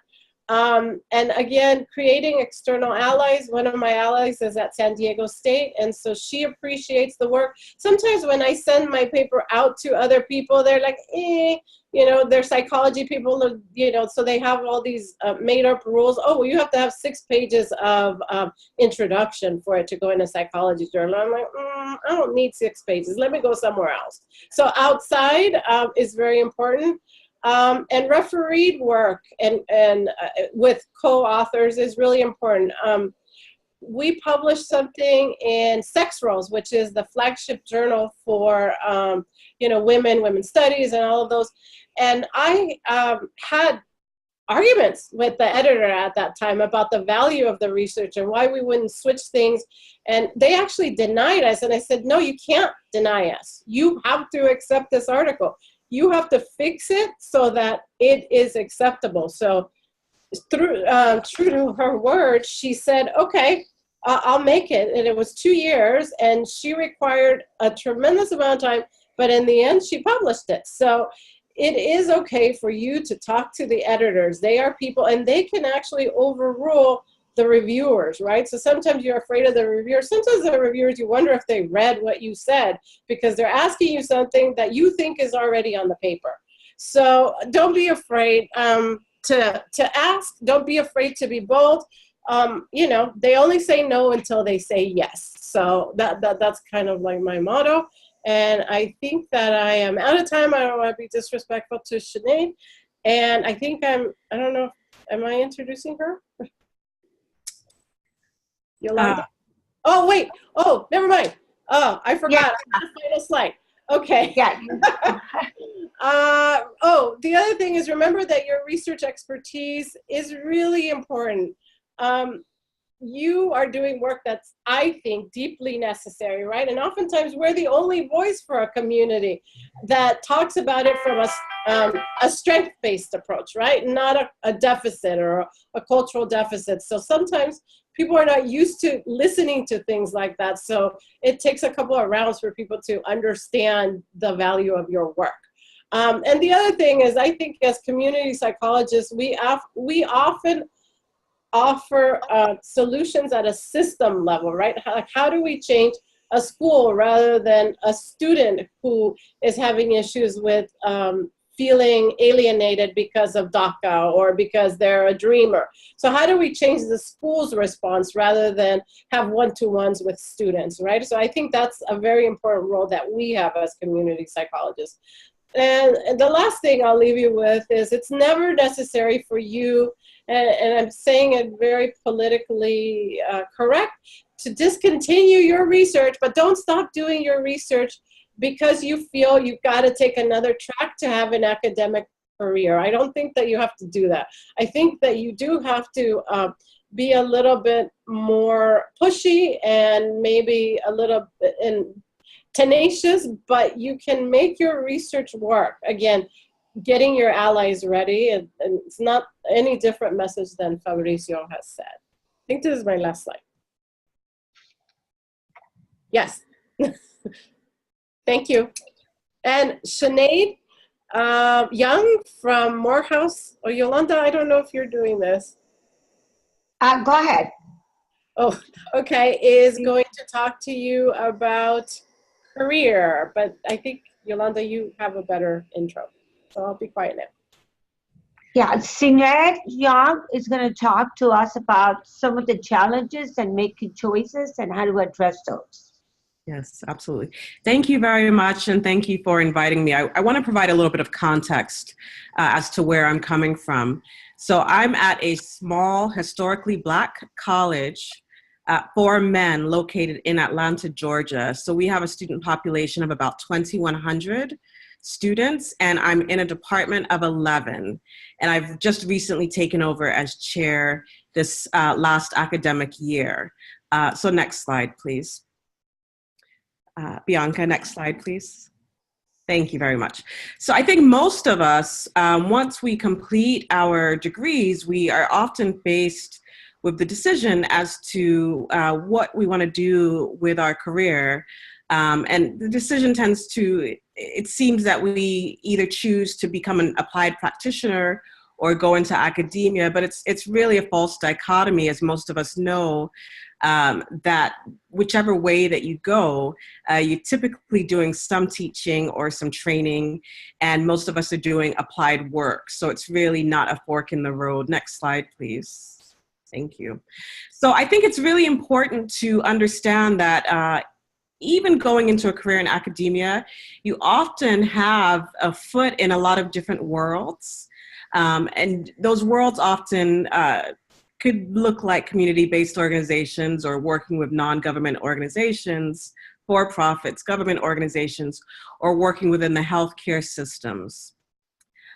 And again, creating external allies. One of my allies is at San Diego State, and so she appreciates the work. Sometimes when I send my paper out to other people, they're like, you know, they're psychology people, you know, so they have all these made up rules. Oh, well, you have to have 6 pages of introduction for it to go in a psychology journal. I'm like, I don't need 6 pages. Let me go somewhere else. So outside is very important. And refereed work and with co-authors is really important. We published something in Sex Roles, which is the flagship journal for you know, women's studies and all of those. And I had arguments with the editor at that time about the value of the research and why we wouldn't switch things. And they actually denied us. And I said, no, you can't deny us. You have to accept this article. you have to fix it so that it is acceptable. So true to her word, she said, okay, I'll make it. And it was 2 years, and she required a tremendous amount of time, but in the end, she published it. So it is okay for you to talk to the editors. They are people, and they can actually overrule the reviewers, right? So sometimes you're afraid of the reviewers. Sometimes the reviewers, you wonder if they read what you said, because they're asking you something that you think is already on the paper. So don't be afraid to ask. Don't be afraid to be bold. You know, they only say no until they say yes. So that's kind of like my motto. And I think that I am out of time. I don't want to be disrespectful to Sinead. And I think I don't know, am I introducing her? Yolanda? Oh, wait. Oh, never mind. Oh, I forgot. Yeah. The final slide. Okay. Yeah. Oh, the other thing is, remember that your research expertise is really important. You are doing work that's, I think, deeply necessary, right? And oftentimes we're the only voice for a community that talks about it from a strength-based approach, right? Not a deficit or a cultural deficit. So sometimes people are not used to listening to things like that. So it takes a couple of rounds for people to understand the value of your work. And the other thing is, I think as community psychologists, we often offer solutions at a system level, right? How do we change a school rather than a student who is having issues with feeling alienated because of DACA or because they're a dreamer? So how do we change the school's response rather than have one-to-ones with students, right? So I think that's a very important role that we have as community psychologists. And the last thing I'll leave you with is, it's never necessary for you, and I'm saying it very politically correct, to discontinue your research, but don't stop doing your research because you feel you've got to take another track to have an academic career. I don't think that you have to do that. I think that you do have to be a little bit more pushy and maybe a little bit tenacious, but you can make your research work. Again, getting your allies ready, and it's not any different message than Fabricio has said. I think this is my last slide. Yes. Thank you. And Sinead Young from Morehouse, or Yolanda, I don't know if you're doing this. Go ahead. Oh, okay, is going to talk to you about career, but I think, Yolanda, you have a better intro, so I'll be quiet now. Yeah, Sinead Young is going to talk to us about some of the challenges and making choices and how to address those. Yes, absolutely. Thank you very much, and thank you for inviting me. I want to provide a little bit of context as to where I'm coming from. So I'm at a small, historically Black college for men located in Atlanta, Georgia. So we have a student population of about 2,100 students, and I'm in a department of 11. And I've just recently taken over as chair this last academic year. So next slide, please. Bianca, next slide, please. Thank you very much. So I think most of us, once we complete our degrees, we are often faced with the decision as to what we want to do with our career. And the decision tends to, it seems that we either choose to become an applied practitioner or go into academia, but it's really a false dichotomy, as most of us know, that whichever way that you go, you're typically doing some teaching or some training, and most of us are doing applied work. So it's really not a fork in the road. Next slide, please. Thank you. So I think it's really important to understand that even going into a career in academia, you often have a foot in a lot of different worlds. And those worlds often could look like community-based organizations or working with non-government organizations, for-profits, government organizations, or working within the healthcare systems.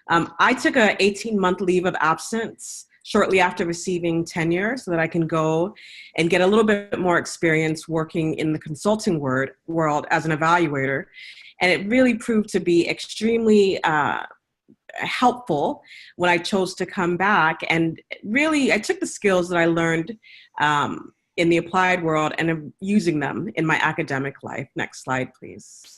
I took an 18-month leave of absence shortly after receiving tenure so that I can go and get a little bit more experience working in the consulting world as an evaluator. And it really proved to be extremely helpful when I chose to come back. And really, I took the skills that I learned in the applied world and am using them in my academic life. Next slide, please.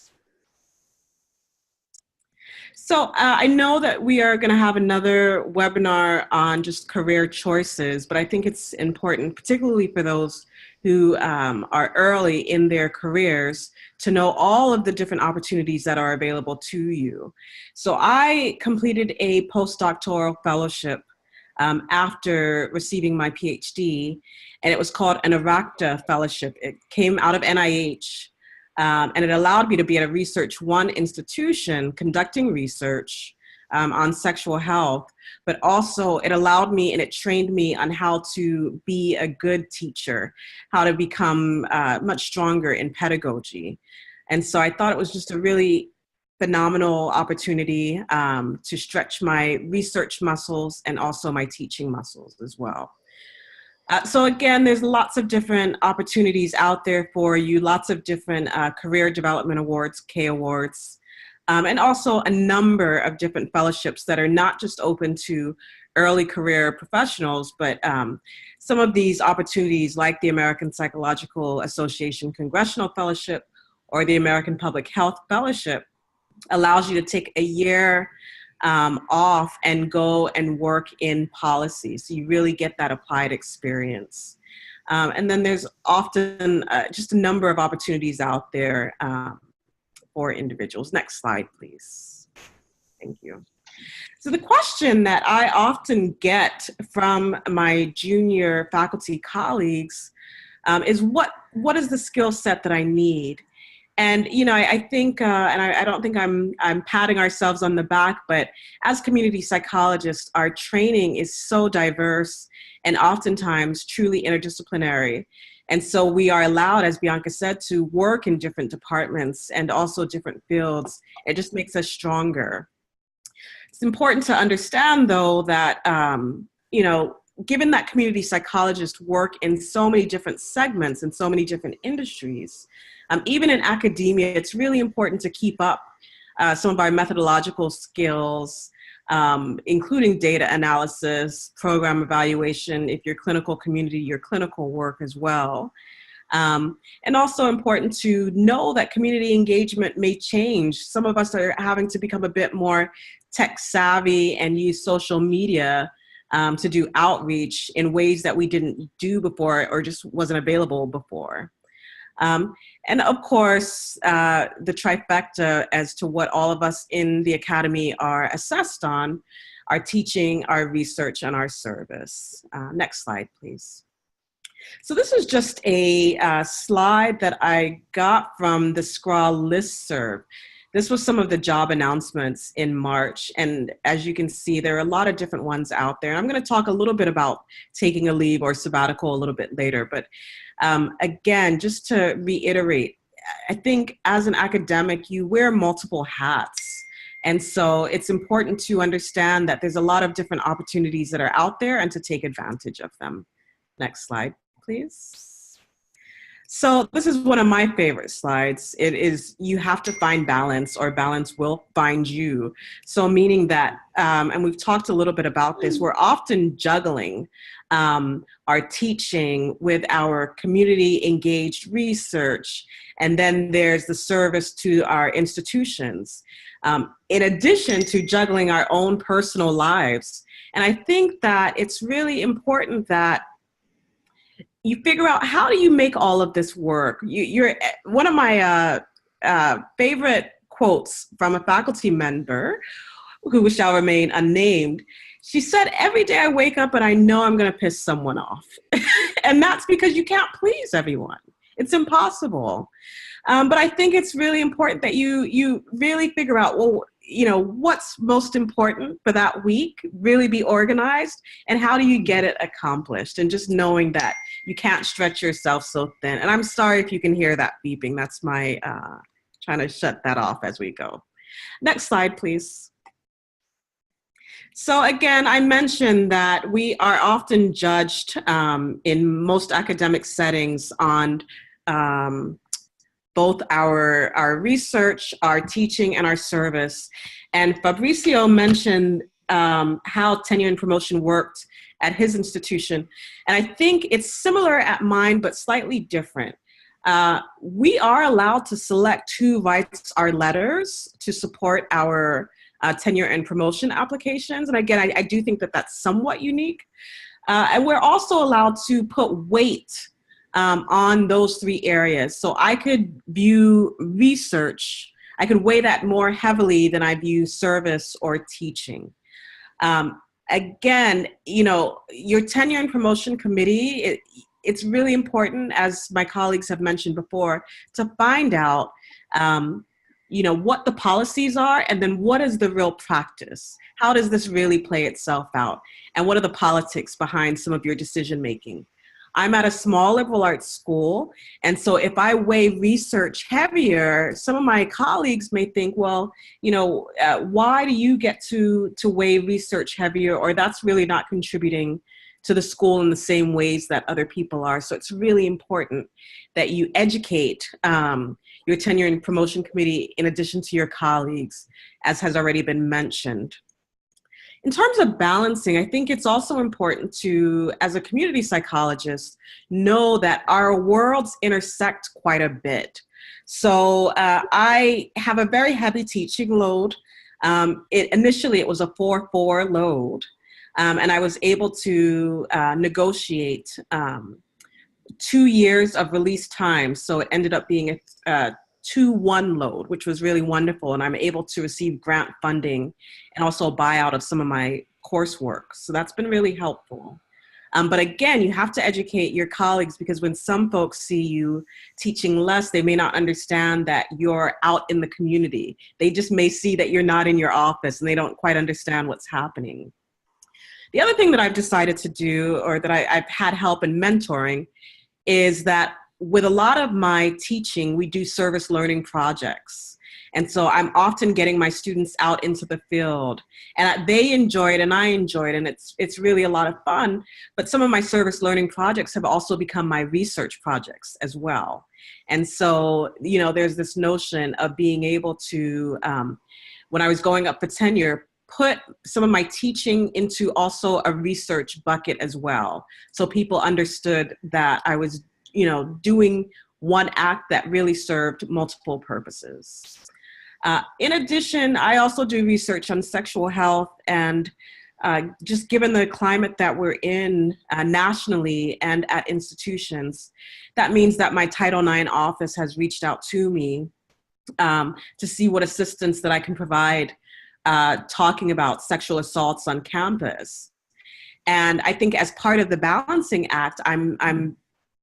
So I know that we are going to have another webinar on just career choices, but I think it's important, particularly for those who are early in their careers, to know all of the different opportunities that are available to you. So I completed a postdoctoral fellowship after receiving my PhD, and it was called an Aracta Fellowship. It came out of NIH. And it allowed me to be at a Research One institution conducting research on sexual health, but also it allowed me and it trained me on how to be a good teacher, how to become much stronger in pedagogy. And so I thought it was just a really phenomenal opportunity to stretch my research muscles and also my teaching muscles as well. So again, there's lots of different opportunities out there for you, lots of different career development awards, K awards, and also a number of different fellowships that are not just open to early career professionals, but some of these opportunities like the American Psychological Association Congressional Fellowship or the American Public Health Fellowship allows you to take a year off and go and work in policy. So you really get that applied experience. And then there's often just a number of opportunities out there for individuals. Next slide, please. Thank you. So the question that I often get from my junior faculty colleagues is what is the skill set that I need? And, you know, I think, and I don't think I'm patting ourselves on the back, but as community psychologists, our training is so diverse and oftentimes truly interdisciplinary. And so we are allowed, as Bianca said, to work in different departments and also different fields. It just makes us stronger. It's important to understand, though, that, you know, given that community psychologists work in so many different segments and so many different industries, even in academia, it's really important to keep up some of our methodological skills, including data analysis, program evaluation, if you're clinical community, your clinical work as well. And also important to know that community engagement may change. Some of us are having to become a bit more tech savvy and use social media to do outreach in ways that we didn't do before or just wasn't available before. And of course, the trifecta as to what all of us in the academy are assessed on, our teaching, our research, and our service. Next slide, please. So this is just a slide that I got from the SCRAW listserv. This was some of the job announcements in March. And as you can see, there are a lot of different ones out there. I'm going to talk a little bit about taking a leave or sabbatical a little bit later. But again, just to reiterate, I think as an academic, you wear multiple hats. And so it's important to understand that there's a lot of different opportunities that are out there and to take advantage of them. Next slide, please. So this is one of my favorite slides. It is, you have to find balance or balance will find you. So meaning that, and we've talked a little bit about this, we're often juggling our teaching with our community engaged research. And then there's the service to our institutions, in addition to juggling our own personal lives. And I think that it's really important that you figure out, how do you make all of this work? You're one of my favorite quotes from a faculty member who shall remain unnamed. She said, "Every day I wake up and I know I'm going to piss someone off." And that's because you can't please everyone. It's impossible. But I think it's really important that you really figure out, well, you know, what's most important for that week, really be organized, and how do you get it accomplished? And just knowing that you can't stretch yourself so thin. And I'm sorry if you can hear that beeping. That's my trying to shut that off as we go. Next slide, please. So again, I mentioned that we are often judged in most academic settings on both our research, our teaching, and our service. And Fabrizio mentioned how tenure and promotion worked at his institution. And I think it's similar at mine, but slightly different. We are allowed to select who writes our letters to support our tenure and promotion applications. And again, I do think that that's somewhat unique. And we're also allowed to put weight on those three areas. So I could view research, I could weigh that more heavily than I view service or teaching. Again, you know, your tenure and promotion committee, it's really important, as my colleagues have mentioned before, to find out, you know, what the policies are, and then what is the real practice? How does this really play itself out? And what are the politics behind some of your decision making? I'm at a small liberal arts school, and so if I weigh research heavier, some of my colleagues may think, well, you know, why do you get to weigh research heavier, or that's really not contributing to the school in the same ways that other people are. So it's really important that you educate your tenure and promotion committee in addition to your colleagues, as has already been mentioned. In terms of balancing, I think it's also important to, as a community psychologist, know that our worlds intersect quite a bit. So I have a very heavy teaching load. Initially, it was a 4-4 load. And I was able to negotiate 2 years of release time. So it ended up being a 2-1 load, which was really wonderful. And I'm able to receive grant funding and also a buyout of some of my coursework. So that's been really helpful. But again, you have to educate your colleagues, because when some folks see you teaching less, they may not understand that you're out in the community. They just may see that you're not in your office and they don't quite understand what's happening. The other thing that I've decided to do, or that I've had help in mentoring, is that with a lot of my teaching, we do service learning projects. And so I'm often getting my students out into the field, and they enjoy it and I enjoy it, and it's really a lot of fun. But some of my service learning projects have also become my research projects as well. And so, you know, there's this notion of being able to, when I was going up for tenure, put some of my teaching into also a research bucket as well. So people understood that I was, you know, doing one act that really served multiple purposes. In addition, I also do research on sexual health, and just given the climate that we're in nationally and at institutions, that means that my Title IX office has reached out to me to see what assistance that I can provide talking about sexual assaults on campus. And I think as part of the balancing act, I'm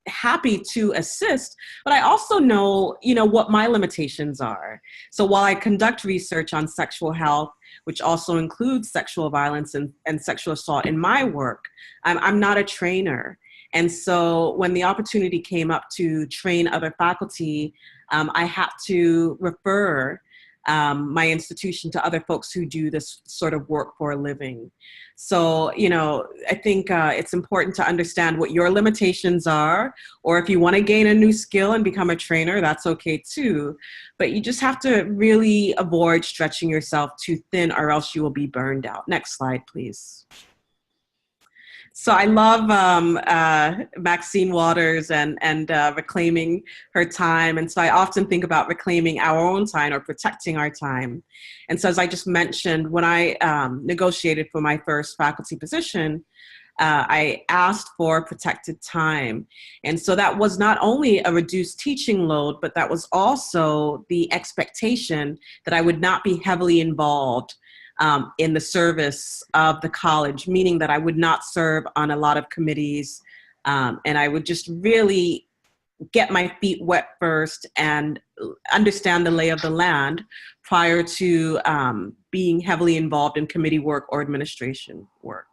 happy to assist, but I also know, you know, what my limitations are. So while I conduct research on sexual health, which also includes sexual violence and sexual assault in my work, I'm not a trainer. And so when the opportunity came up to train other faculty, I had to refer my institution to other folks who do this sort of work for a living. So, you know, I think it's important to understand what your limitations are, or if you want to gain a new skill and become a trainer, that's okay too. But you just have to really avoid stretching yourself too thin, or else you will be burned out. Next slide, please. So I love Maxine Waters and reclaiming her time. And so I often think about reclaiming our own time or protecting our time. And so as I just mentioned, when I negotiated for my first faculty position, I asked for protected time. And so that was not only a reduced teaching load, but that was also the expectation that I would not be heavily involved in the service of the college, meaning that I would not serve on a lot of committees, and I would just really get my feet wet first and understand the lay of the land prior to being heavily involved in committee work or administration work.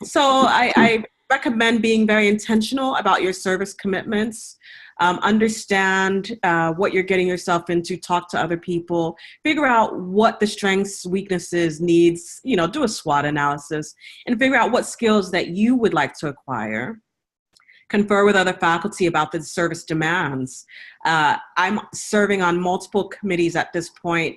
So I recommend being very intentional about your service commitments. Understand what you're getting yourself into, talk to other people, figure out what the strengths, weaknesses, needs, you know, do a SWOT analysis, and figure out what skills that you would like to acquire. confer with other faculty about the service demands. I'm serving on multiple committees at this point,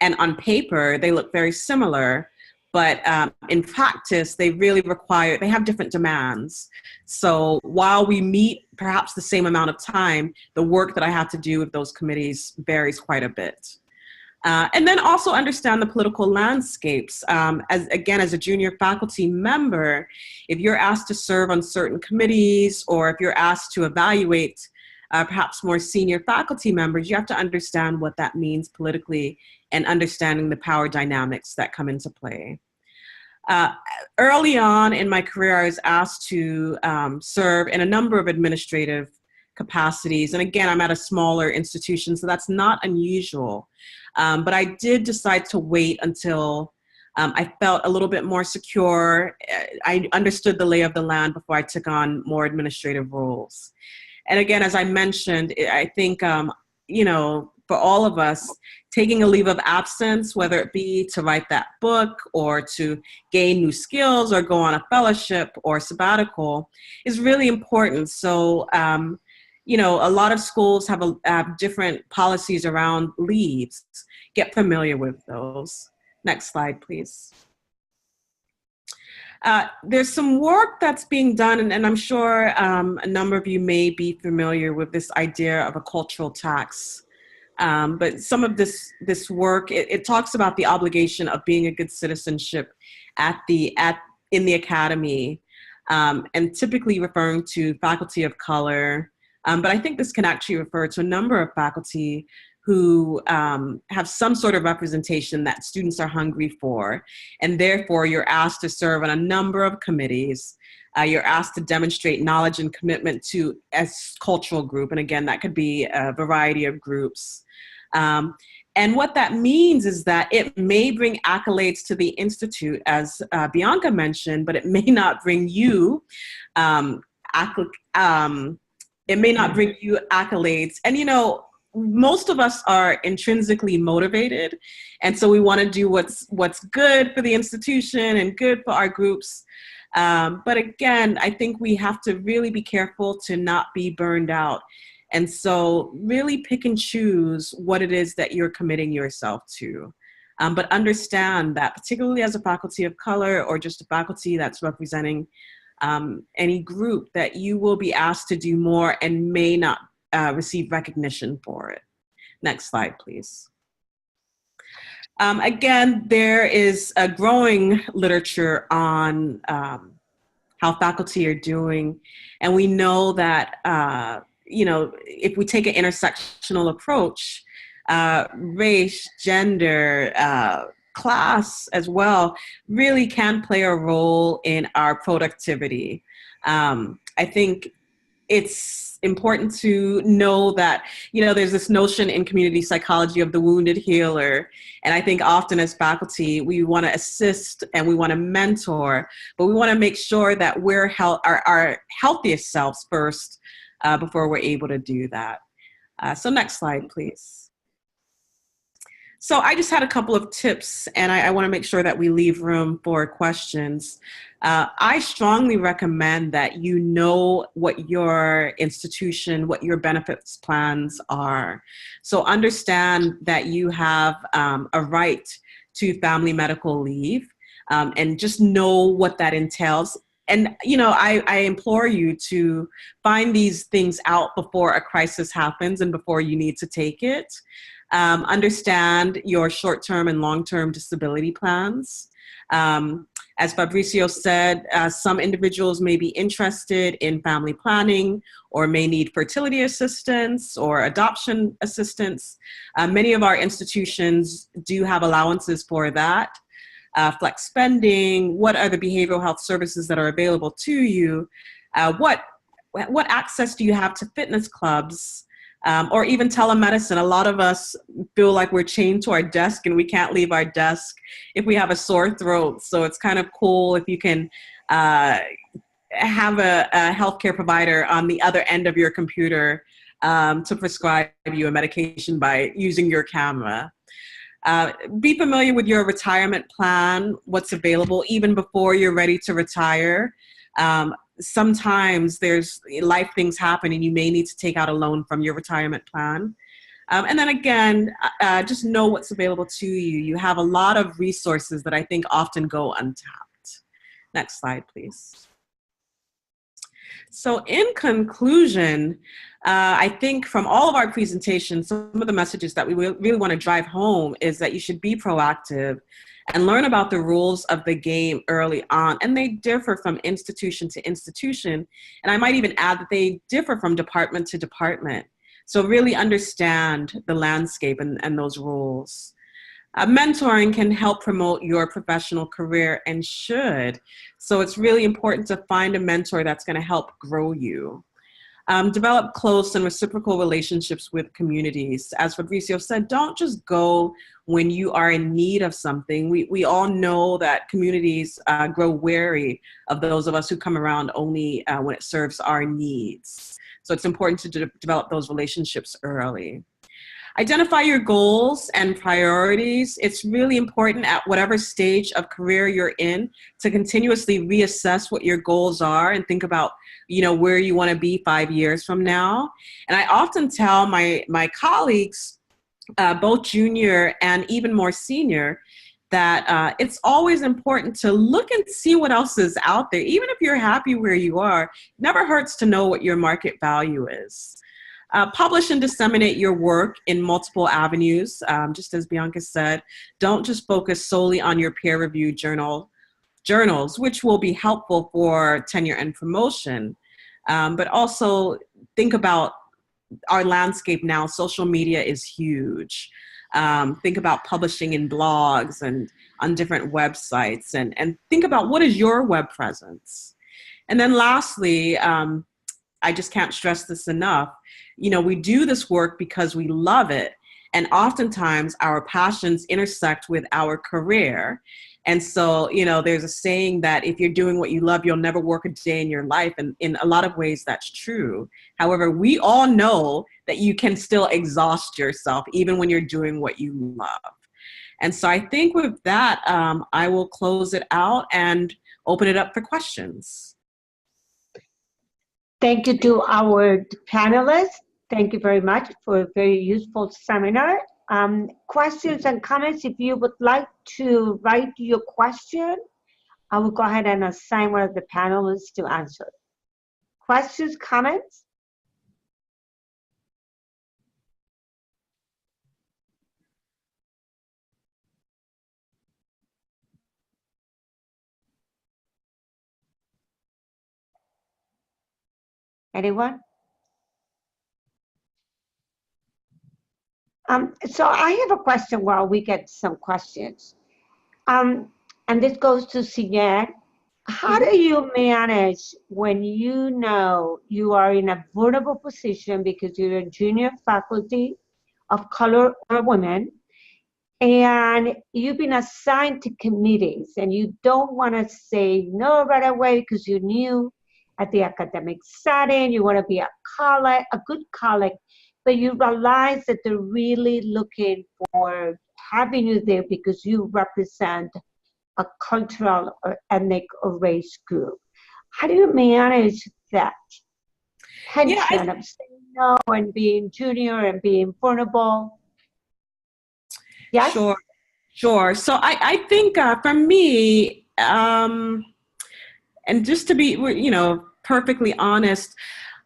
and on paper, they look very similar, but in practice, they really require, they have different demands. So while we meet perhaps the same amount of time, the work that I have to do with those committees varies quite a bit. And then also understand the political landscapes. As a junior faculty member, if you're asked to serve on certain committees, or if you're asked to evaluate perhaps more senior faculty members, you have to understand what that means politically and understanding the power dynamics that come into play. Early on in my career, I was asked to serve in a number of administrative capacities. And again, I'm at a smaller institution, so that's not unusual. But I did decide to wait until I felt a little bit more secure. I understood the lay of the land before I took on more administrative roles. And again, as I mentioned, I think, you know, for all of us, taking a leave of absence, whether it be to write that book or to gain new skills or go on a fellowship or sabbatical, is really important. So, you know, a lot of schools have different policies around leaves. Get familiar with those. Next slide, please. There's some work that's being done, and I'm sure a number of you may be familiar with this idea of a cultural tax. But some of this work, it talks about the obligation of being a good citizenship in the academy, and typically referring to faculty of color. But I think this can actually refer to a number of faculty who have some sort of representation that students are hungry for, and therefore you're asked to serve on a number of committees. You're asked to demonstrate knowledge and commitment to a cultural group, and again, that could be a variety of groups. And what that means is that it may bring accolades to the Institute, as Bianca mentioned, but it may not bring you it may not bring you accolades. And you know, most of us are intrinsically motivated, and so we want to do what's good for the institution and good for our groups. But again, I think we have to really be careful to not be burned out. And so really pick and choose what it is that you're committing yourself to. But understand that particularly as a faculty of color or just a faculty that's representing any group, that you will be asked to do more and may not receive recognition for it. Next slide, please. Again, there is a growing literature on how faculty are doing. And we know that, you know, if we take an intersectional approach, race, gender, class as well really can play a role in our productivity. I think it's important to know that, you know, there's this notion in community psychology of the wounded healer. And I think often as faculty, we want to assist and we want to mentor, but we want to make sure that we're our healthiest selves first before we're able to do that. So next slide, please. So I just had a couple of tips, and I want to make sure that we leave room for questions. I strongly recommend that you know what your institution, what your benefits plans are. So understand that you have a right to family medical leave, and just know what that entails. And, you know, I implore you to find these things out before a crisis happens and before you need to take it. Understand your short-term and long-term disability plans. As Fabricio said, some individuals may be interested in family planning or may need fertility assistance or adoption assistance. Many of our institutions do have allowances for that. Flex spending, what are the behavioral health services that are available to you? What access do you have to fitness clubs? Or even telemedicine. A lot of us feel like we're chained to our desk and we can't leave our desk if we have a sore throat. So it's kind of cool if you can have a healthcare provider on the other end of your computer to prescribe you a medication by using your camera. Be familiar with your retirement plan, what's available even before you're ready to retire. sometimes there's life things happen and you may need to take out a loan from your retirement plan. And then again, just know what's available to you. You have a lot of resources that I think often go untapped. Next slide, please. So in conclusion, I think from all of our presentations, some of the messages that we really want to drive home is that you should be proactive and learn about the rules of the game early on. And they differ from institution to institution. And I might even add that they differ from department to department. So really understand the landscape and those rules. Mentoring can help promote your professional career and should. So it's really important to find a mentor that's going to help grow you. Develop close and reciprocal relationships with communities. As Fabricio said, don't just go when you are in need of something. We all know that communities grow wary of those of us who come around only when it serves our needs. So it's important to develop those relationships early. Identify your goals and priorities. It's really important at whatever stage of career you're in to continuously reassess what your goals are and think about, where you want to be 5 years from now. And I often tell my colleagues, both junior and even more senior, that it's always important to look and see what else is out there. Even if you're happy where you are, it never hurts to know what your market value is. Publish and disseminate your work in multiple avenues. Just as Bianca said, don't just focus solely on your peer-reviewed journals, which will be helpful for tenure and promotion. But also think about our landscape now. Social media is huge. Think about publishing in blogs and on different websites, and think about what is your web presence. And then lastly, I just can't stress this enough. We do this work because we love it. And oftentimes our passions intersect with our career. And so, there's a saying that if you're doing what you love, you'll never work a day in your life. And in a lot of ways, that's true. However, we all know that you can still exhaust yourself even when you're doing what you love. And so I think with that, I will close it out and open it up for questions. Thank you to our panelists. Thank you very much for a very useful seminar. Questions and comments, if you would like to write your question, I will go ahead and assign one of the panelists to answer. Questions, comments? Anyone? So I have a question while we get some questions. And this goes to Signet. How do you manage when you know you are in a vulnerable position because you're a junior faculty of color or women, and you've been assigned to committees and you don't want to say no right away because you're new at the academic setting, you want to be a good colleague, but you realize that they're really looking for having you there because you represent a cultural or ethnic or race group. How do you manage that tension of saying no and being junior and being vulnerable? Yes? Sure. So I think for me, and just to be, perfectly honest,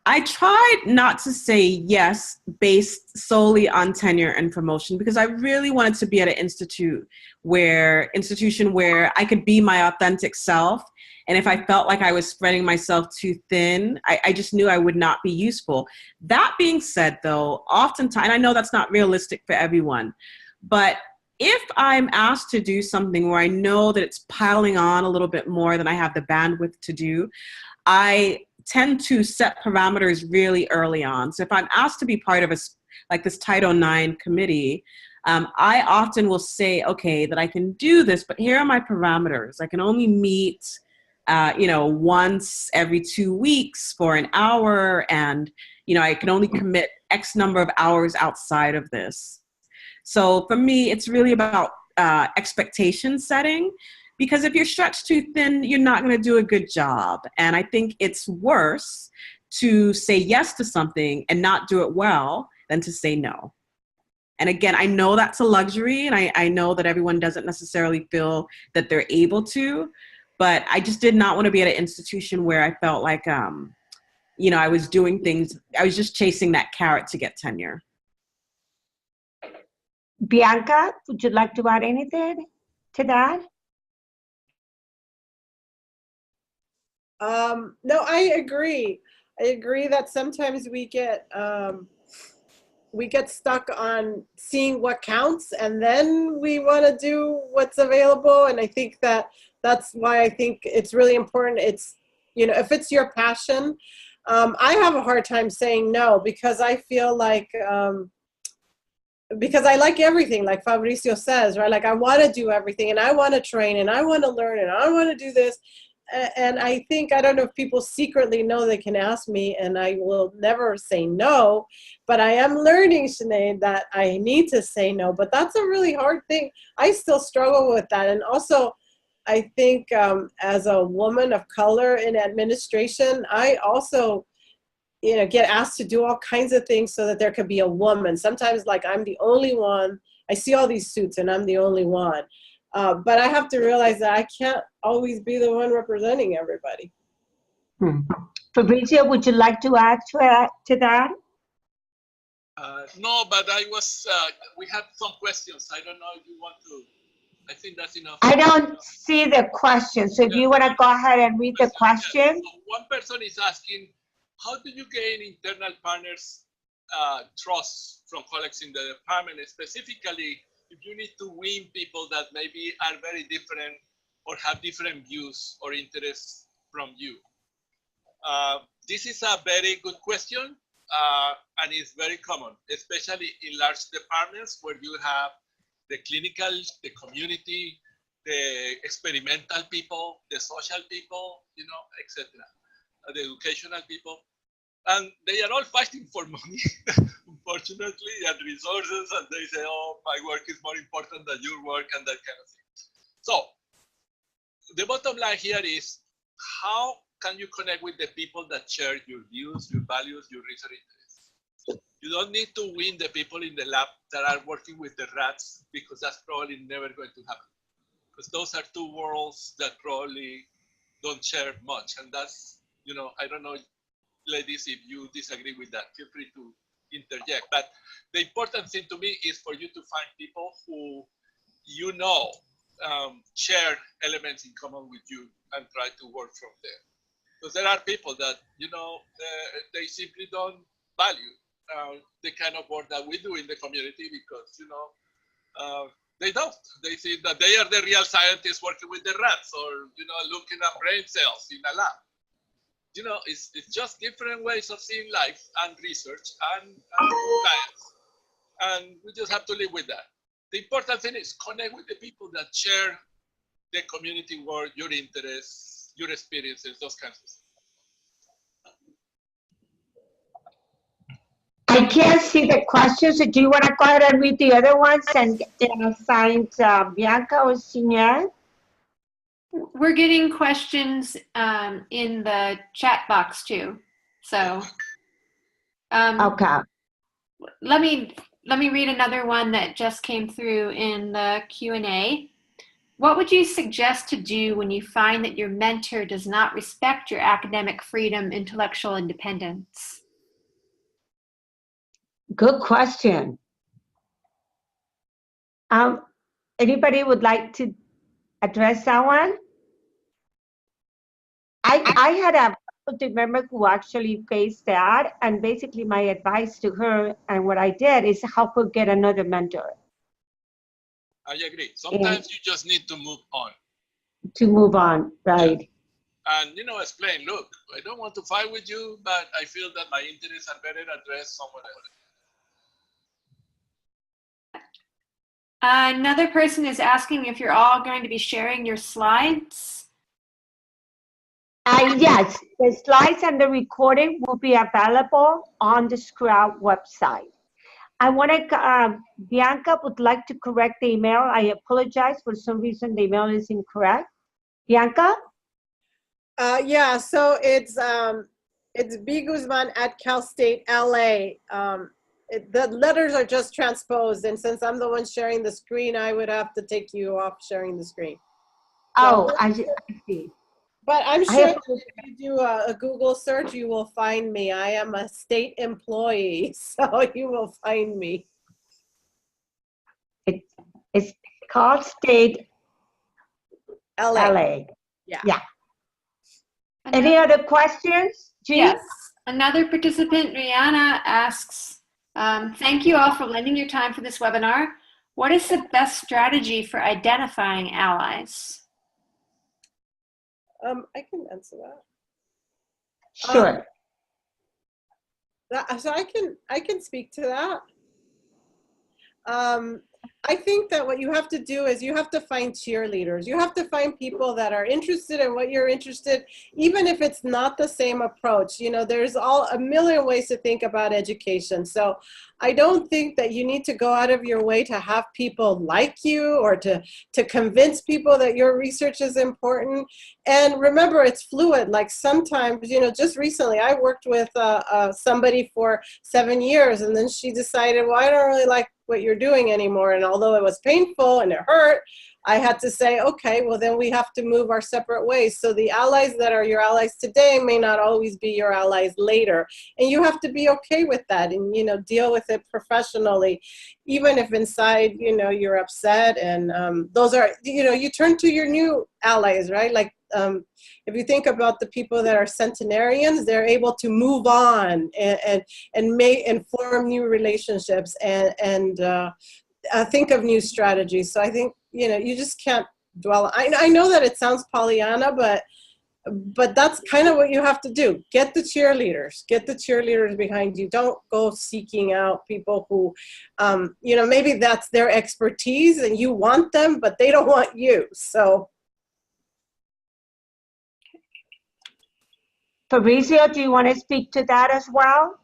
I tried not to say yes based solely on tenure and promotion because I really wanted to be at an institution where I could be my authentic self. And if I felt like I was spreading myself too thin, I just knew I would not be useful. That being said, though, oftentimes, and I know that's not realistic for everyone, but if I'm asked to do something where I know that it's piling on a little bit more than I have the bandwidth to do, I tend to set parameters really early on. So if I'm asked to be part of this Title IX committee, I often will say, okay, that I can do this, but here are my parameters. I can only meet, once every 2 weeks for an hour, and, I can only commit X number of hours outside of this. So for me, it's really about expectation setting, Because if you're stretched too thin, you're not going to do a good job. And I think it's worse to say yes to something and not do it well than to say no. And again, I know that's a luxury, and I know that everyone doesn't necessarily feel that they're able to, but I just did not want to be at an institution where I felt like, you know, I was doing things, I was just chasing that carrot to get tenure. Bianca, would you like to add anything to that? No, I agree. I agree that sometimes we get stuck on seeing what counts, and then we want to do what's available. And I think that's why I think it's really important. It's, you know, if it's your passion, I have a hard time saying no, because I feel like, because I like everything, like Fabricio says, right? Like I want to do everything, and I want to train, and I want to learn, and I want to do this. And I think, I don't know if people secretly know they can ask me, and I will never say no, but I am learning, Sinead, that I need to say no, but that's a really hard thing. I still struggle with that. And also, I think as a woman of color in administration, I also, you know, get asked to do all kinds of things so that there could be a woman. Sometimes, like, I'm the only one. I see all these suits and I'm the only one. But I have to realize that I can't always be the one representing everybody. Fabrizio, would you like to add to that? No, but I was, we had some questions. I don't know if you want to, I think that's enough. I don't see the question. So if you want to go ahead and read the question. So one person is asking, how do you gain internal partners' trust from colleagues in the department, specifically if you need to win people that maybe are very different or have different views or interests from you? This is a very good question, and it's very common, especially in large departments where you have the clinical, the community, the experimental people, the social people, you know, etc., the educational people. And they are all fighting for money, unfortunately, and resources, and they say, oh, my work is more important than your work, and that kind of thing. So the bottom line here is, how can you connect with the people that share your views, your values, your research interests? You don't need to win the people in the lab that are working with the rats, because that's probably never going to happen. Because those are two worlds that probably don't share much. And that's, you know, I don't know, ladies, if you disagree with that, feel free to interject. But the important thing to me is for you to find people who, you know, share elements in common with you and try to work from there. Because there are people that, you know, they simply don't value the kind of work that we do in the community, because, you know, they don't. They think that they are the real scientists working with the rats, or, you know, looking at brain cells in a lab. You know, it's just different ways of seeing life and research and science. And we just have to live with that. The important thing is connect with the people that share the community work, your interests, your experiences, those kinds of things. I can't see the questions. So do you want to go ahead and read the other ones and get them assigned Bianca or Sinead? We're getting questions in the chat box too. So Okay. let me read another one that just came through in the Q&A. What would you suggest to do when you find that your mentor does not respect your academic freedom, intellectual independence? Good question. Anybody would like to address that one? I had a faculty member who actually faced that, and basically my advice to her and what I did is help her get another mentor. I agree. Sometimes you just need to move on. To move on, right. Yeah. And, you know, explain, look, I don't want to fight with you, but I feel that my interests are better addressed somewhere else. Another person is asking if you're all going to be sharing your slides. Yes, the slides and the recording will be available on the Sprout website. I want to, Bianca would like to correct the email. I apologize, for some reason the email is incorrect. Bianca? Yeah, so it's B. Guzman at Cal State LA. The letters are just transposed, and since I'm the one sharing the screen, I would have to take you off sharing the screen. Oh, So, I see. but I'm I sure have- that if you do a Google search, you will find me. I am a state employee, so you will find me. It's Cal State LA. LA. Yeah. Yeah. Any other questions, Jean? Yes. Another participant, Rihanna, asks, thank you all for lending your time for this webinar. What is the best strategy for identifying allies? I can answer that. Sure. So I can speak to that. I think that what you have to do is you have to find cheerleaders. You have to find people that are interested in what you're interested, even if it's not the same approach. You know, there's a million ways to think about education. So I don't think that you need to go out of your way to have people like you or to convince people that your research is important. And remember, it's fluid. Like sometimes, you know, just recently I worked with somebody for 7 years, and then she decided, well, I don't really like what you're doing anymore. And although it was painful and it hurt, I had to say, okay, well, then we have to move our separate ways. So the allies that are your allies today may not always be your allies later. And you have to be okay with that and, you know, deal with it professionally, even if inside, you know, you're upset. And those are, you know, you turn to your new allies, right? Like if you think about the people that are centenarians, they're able to move on and form new relationships and think of new strategies. So I think, you know, you just can't dwell. I know that it sounds Pollyanna, but that's kind of what you have to do. Get the cheerleaders behind you. Don't go seeking out people who, you know, maybe that's their expertise and you want them, but they don't want you. So. Fabrizio, do you want to speak to that as well?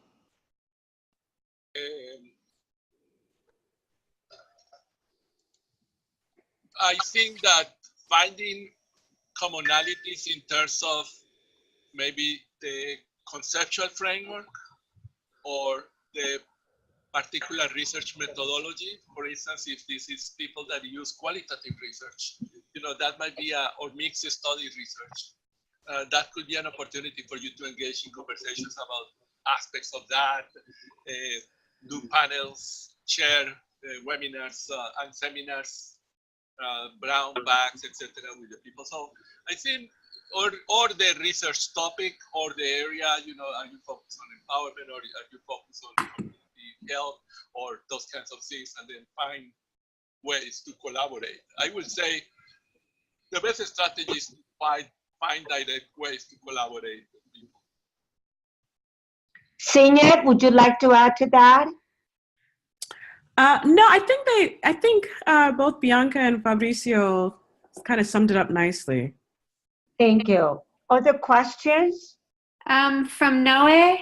I think that finding commonalities in terms of maybe the conceptual framework or the particular research methodology, for instance, if this is people that use qualitative research, you know, that might be or mixed study research. That could be an opportunity for you to engage in conversations about aspects of that, do panels, share webinars and seminars, brown bags, etc. with the people. So I think, or the research topic or the area, you know, are you focused on empowerment or are you focused on community health or those kinds of things, and then find ways to collaborate. I would say the best strategy is to find direct ways to collaborate with people. Senior, would you like to add to that? No, I think both Bianca and Fabrizio kind of summed it up nicely. Thank you. Other questions? From Noe,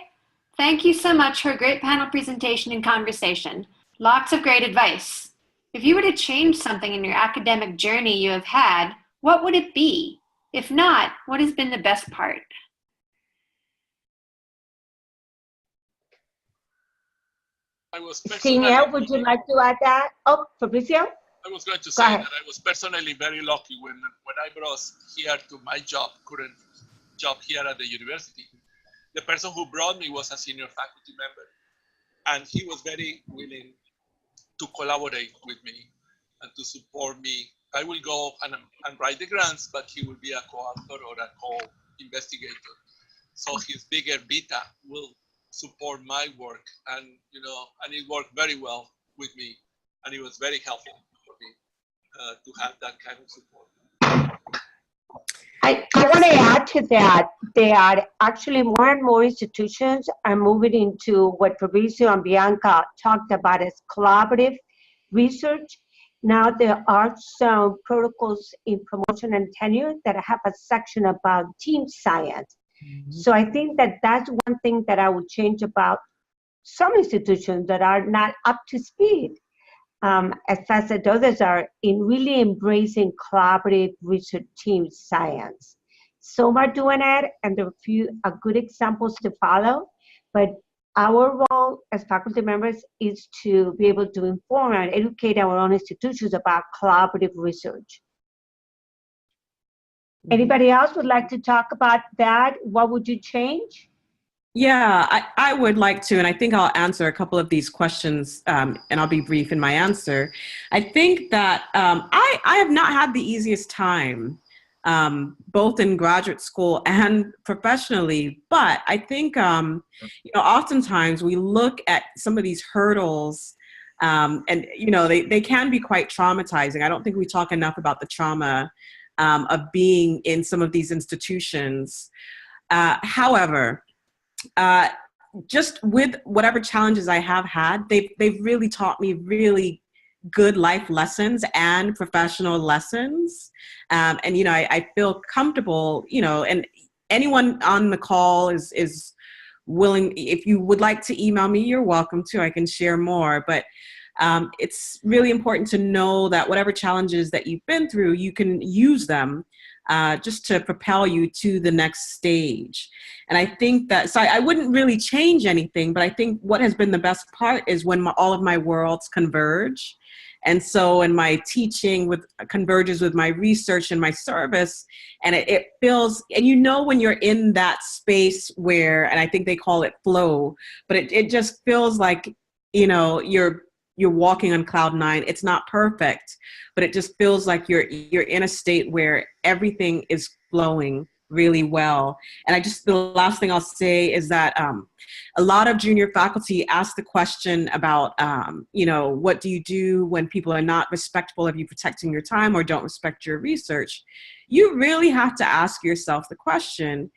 thank you so much for a great panel presentation and conversation. Lots of great advice. If you were to change something in your academic journey you have had, what would it be? If not, what has been the best part? Senior, would you like to add that? Oh, Fabrizio? I was going to say that I was personally very lucky when I brought here to my current job here at the university. The person who brought me was a senior faculty member, and he was very willing to collaborate with me and to support me. I will go and write the grants, but he will be a co-author or a co-investigator. So his bigger beta will support my work, and you know, and it worked very well with me, and it was very helpful for me to have that kind of support. I want to add to that actually more and more institutions are moving into what Fabrizio and Bianca talked about as collaborative research. Now there are some protocols in promotion and tenure that have a section about team science. Mm-hmm. So I think that that's one thing that I would change about some institutions that are not up to speed. as fast as others are in really embracing collaborative research team science. Some are doing it, and there are a few good examples to follow, but our role as faculty members is to be able to inform and educate our own institutions about collaborative research. Anybody else would like to talk about that? What would you change? Yeah, I would like to, and I think I'll answer a couple of these questions, and I'll be brief in my answer. I think that I have not had the easiest time, both in graduate school and professionally, but I think, oftentimes we look at some of these hurdles, and, they can be quite traumatizing. I don't think we talk enough about the trauma of being in some of these institutions. However, just with whatever challenges I have had, they've really taught me really good life lessons and professional lessons. And, I feel comfortable, and anyone on the call is willing. If you would like to email me, you're welcome to. I can share more. But it's really important to know that whatever challenges that you've been through, you can use them just to propel you to the next stage. And I think that, so I wouldn't really change anything, but I think what has been the best part is when all of my worlds converge. And so in my teaching converges with my research and my service, and it feels, and when you're in that space where, and I think they call it flow, but it just feels like, you're walking on cloud nine. It's not perfect, but it just feels like you're in a state where everything is flowing really well. And the last thing I'll say is that a lot of junior faculty ask the question about, what do you do when people are not respectful of you protecting your time or don't respect your research? You really have to ask yourself the question,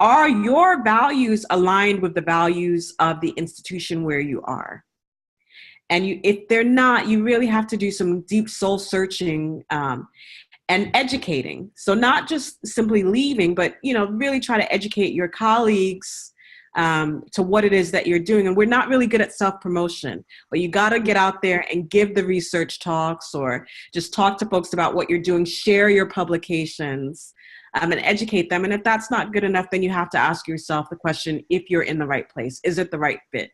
are your values aligned with the values of the institution where you are? And if they're not, you really have to do some deep soul searching and educating. So not just simply leaving, but really try to educate your colleagues to what it is that you're doing. And we're not really good at self-promotion, but you got to get out there and give the research talks or just talk to folks about what you're doing, share your publications, and educate them. And if that's not good enough, then you have to ask yourself the question, if you're in the right place, is it the right fit?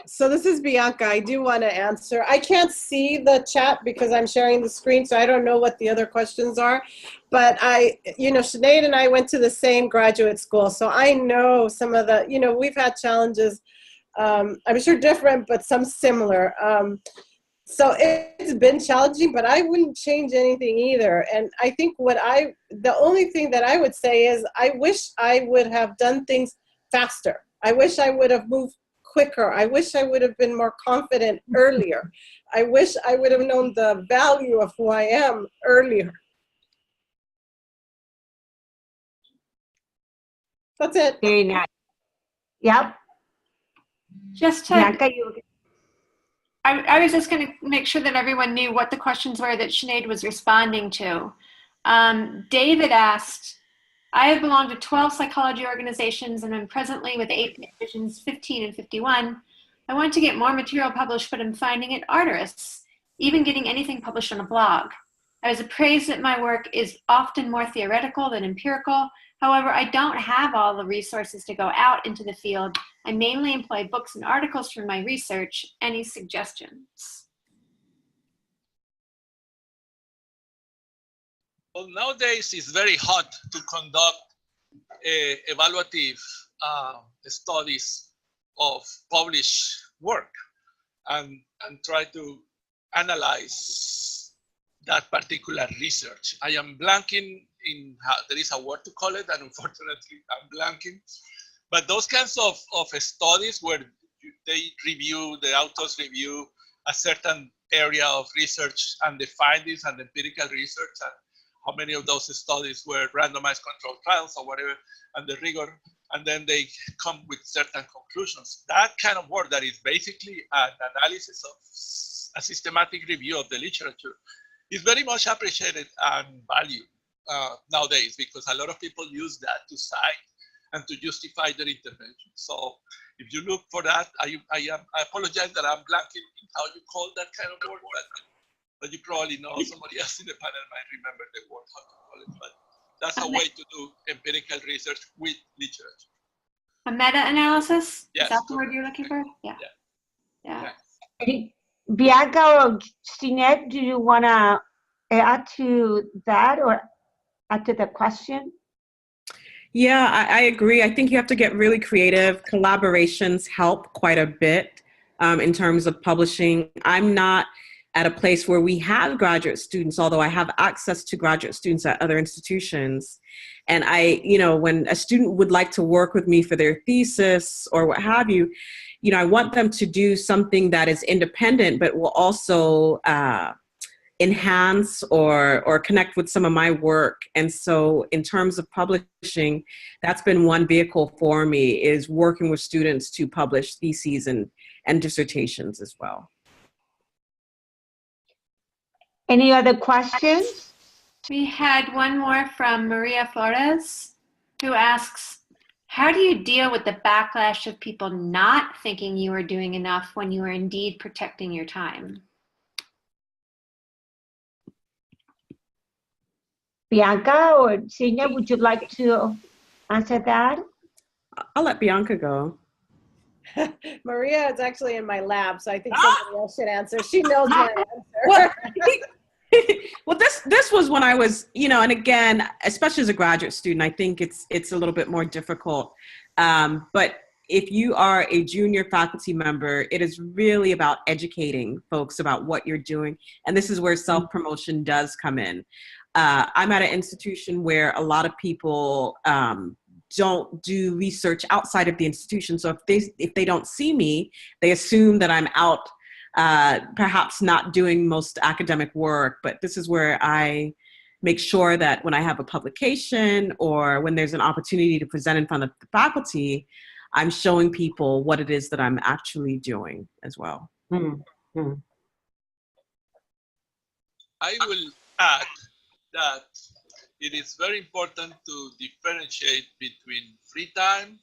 So this is Bianca. I do want to answer. I can't see the chat because I'm sharing the screen, so I don't know what the other questions are. But Sinead and I went to the same graduate school, so I know some of the, we've had challenges, I'm sure different, but some similar. So it's been challenging, but I wouldn't change anything either. And I think the only thing that I would say is I wish I would have done things faster. I wish I would have moved quicker. I wish I would have been more confident earlier. I wish I would have known the value of who I am earlier. That's it. Very nice. Yep. Just to, I was just going to make sure that everyone knew what the questions were that Sinead was responding to. David asked, I have belonged to 12 psychology organizations and am presently with 8 divisions, 15 and 51. I want to get more material published, but I'm finding it arduous, even getting anything published on a blog. I was appraised that my work is often more theoretical than empirical. However, I don't have all the resources to go out into the field. I mainly employ books and articles for my research. Any suggestions? Well, nowadays it's very hot to conduct evaluative studies of published work and try to analyze that particular research. I am blanking in how, there is a word to call it, and unfortunately I'm blanking. But those kinds of studies where the authors review a certain area of research and the findings and the empirical research and how many of those studies were randomized controlled trials or whatever, and the rigor, and then they come with certain conclusions. That kind of work that is basically an analysis of a systematic review of the literature is very much appreciated and valued nowadays, because a lot of people use that to cite and to justify their intervention. So if you look for that, I apologize that I'm blanking in how you call that kind of word, but you probably know, somebody else in the panel might remember the word, how to call it, but that's a way to do empirical research with literature. A meta-analysis? Yes, Is that the word correct. you're looking for? Yeah. Yeah. Yeah. Bianca or Sinead, do you want to add to that or add to the question? Yeah, I agree. I think you have to get really creative. Collaborations help quite a bit in terms of publishing. I'm not at a place where we have graduate students, although I have access to graduate students at other institutions. And when a student would like to work with me for their thesis or what have you, I want them to do something that is independent, but will also enhance or connect with some of my work. And so in terms of publishing, that's been one vehicle for me, is working with students to publish theses and dissertations as well. Any other questions? We had one more from Maria Flores, who asks, how do you deal with the backlash of people not thinking you are doing enough when you are indeed protecting your time? Bianca or Sinead, would you like to answer that? I'll let Bianca go. Maria is actually in my lab, so I think somebody else should answer. She knows my answer. Well, this was when I was, and again, especially as a graduate student, I think it's a little bit more difficult. But if you are a junior faculty member, it is really about educating folks about what you're doing. And this is where self-promotion does come in. I'm at an institution where a lot of people don't do research outside of the institution. So if they don't see me, they assume that I'm out, perhaps not doing most academic work. But this is where I make sure that when I have a publication or when there's an opportunity to present in front of the faculty, I'm showing people what it is that I'm actually doing as well. Mm-hmm. I will add that it is very important to differentiate between free time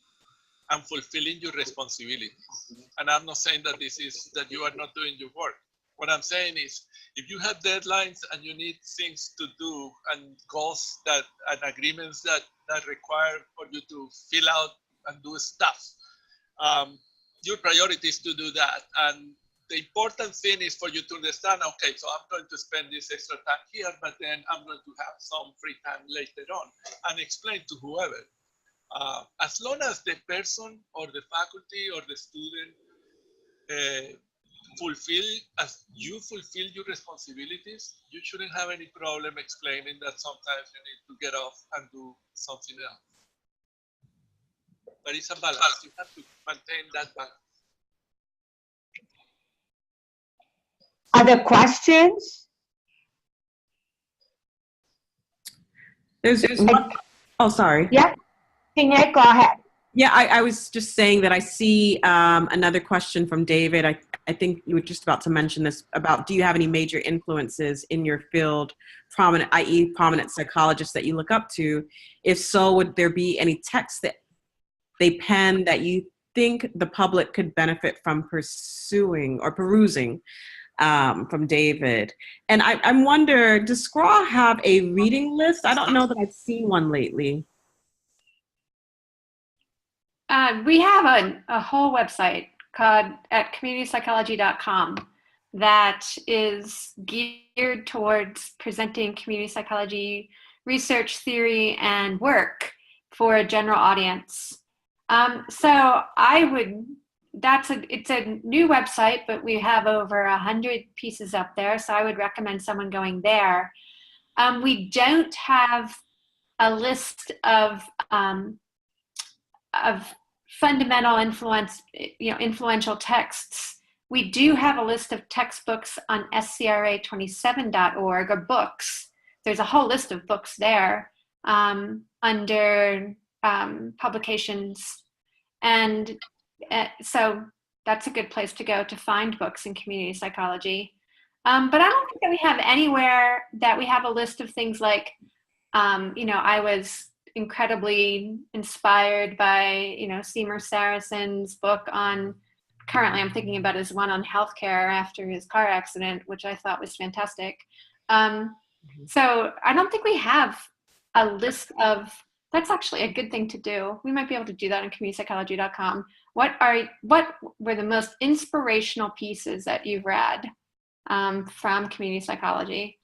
and fulfilling your responsibilities. And I'm not saying that that you are not doing your work. What I'm saying is, if you have deadlines and you need things to do and goals and agreements that require for you to fill out and do stuff, your priority is to do that. And the important thing is for you to understand, okay, so I'm going to spend this extra time here, but then I'm going to have some free time later on, and explain to whoever. As long as the person or the faculty or the student fulfill your responsibilities, you shouldn't have any problem explaining that sometimes you need to get off and do something else. But it's a balance. You have to maintain that balance. Other questions? There's one. Oh, sorry. Yeah, Sinead, go ahead. Yeah, I was just saying that I see another question from David. I think you were just about to mention this about, do you have any major influences in your field, prominent, i.e. prominent psychologists that you look up to? If so, would there be any texts that they pen that you think the public could benefit from pursuing or perusing? From David. And I wonder, does SCRAW have a reading list? I don't know that I've seen one lately. We have a whole website called at communitypsychology.com that is geared towards presenting community psychology research, theory, and work for a general audience. So it's a new website, but we have over 100 pieces up there. So I would recommend someone going there. We don't have a list of fundamental influential texts. We do have a list of textbooks on scra27.org, or books. There's a whole list of books there under publications. And so that's a good place to go to find books in community psychology. But I don't think that we have anywhere that we have a list of things like, I was incredibly inspired by, Seymour Saracen's book on, currently I'm thinking about his one on healthcare after his car accident, which I thought was fantastic. So I don't think we have a list of, that's actually a good thing to do. We might be able to do that on communitypsychology.com. What were the most inspirational pieces that you've read from community psychology?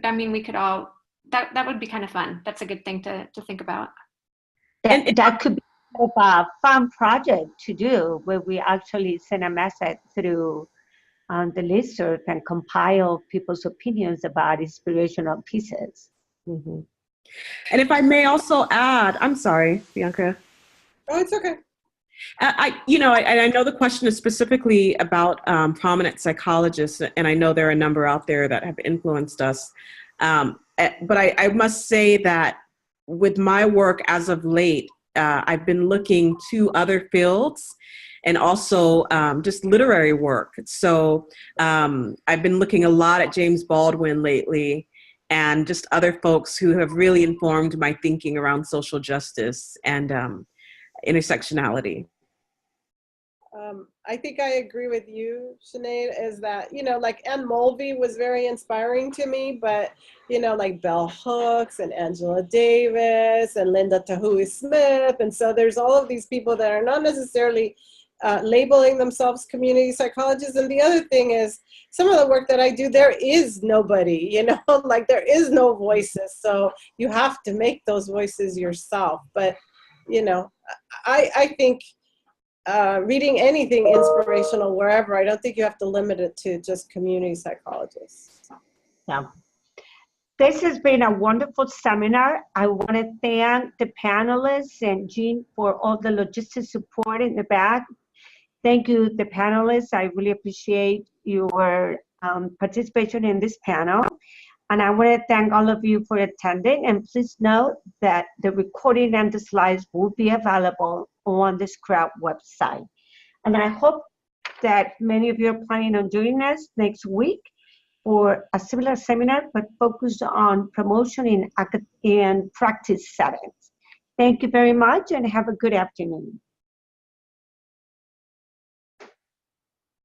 I mean, we could all, that would be kind of fun. That's a good thing to think about. That could be a fun project to do, where we actually send a message through the listserv and compile people's opinions about inspirational pieces. Mm-hmm. And if I may also add, I'm sorry, Bianca. Oh, it's okay. I know the question is specifically about prominent psychologists, and I know there are a number out there that have influenced us. But I must say that with my work as of late, I've been looking to other fields and also just literary work. So I've been looking a lot at James Baldwin lately, and just other folks who have really informed my thinking around social justice and intersectionality. I think I agree with you, Sinead, is that, like Anne Mulvey was very inspiring to me, but, like Bell Hooks and Angela Davis and Linda Tahui Smith. And so there's all of these people that are not necessarily labeling themselves community psychologists. And the other thing is, some of the work that I do, there is nobody, like there is no voices. So you have to make those voices yourself. But, I think reading anything inspirational wherever, I don't think you have to limit it to just community psychologists. Yeah. This has been a wonderful seminar. I want to thank the panelists and Jean for all the logistics support in the back. Thank you, the panelists. I really appreciate your participation in this panel. And I want to thank all of you for attending. And please note that the recording and the slides will be available on the Scrap website. And I hope that many of you are planning on joining us next week for a similar seminar, but focused on promotion in practice settings. Thank you very much and have a good afternoon.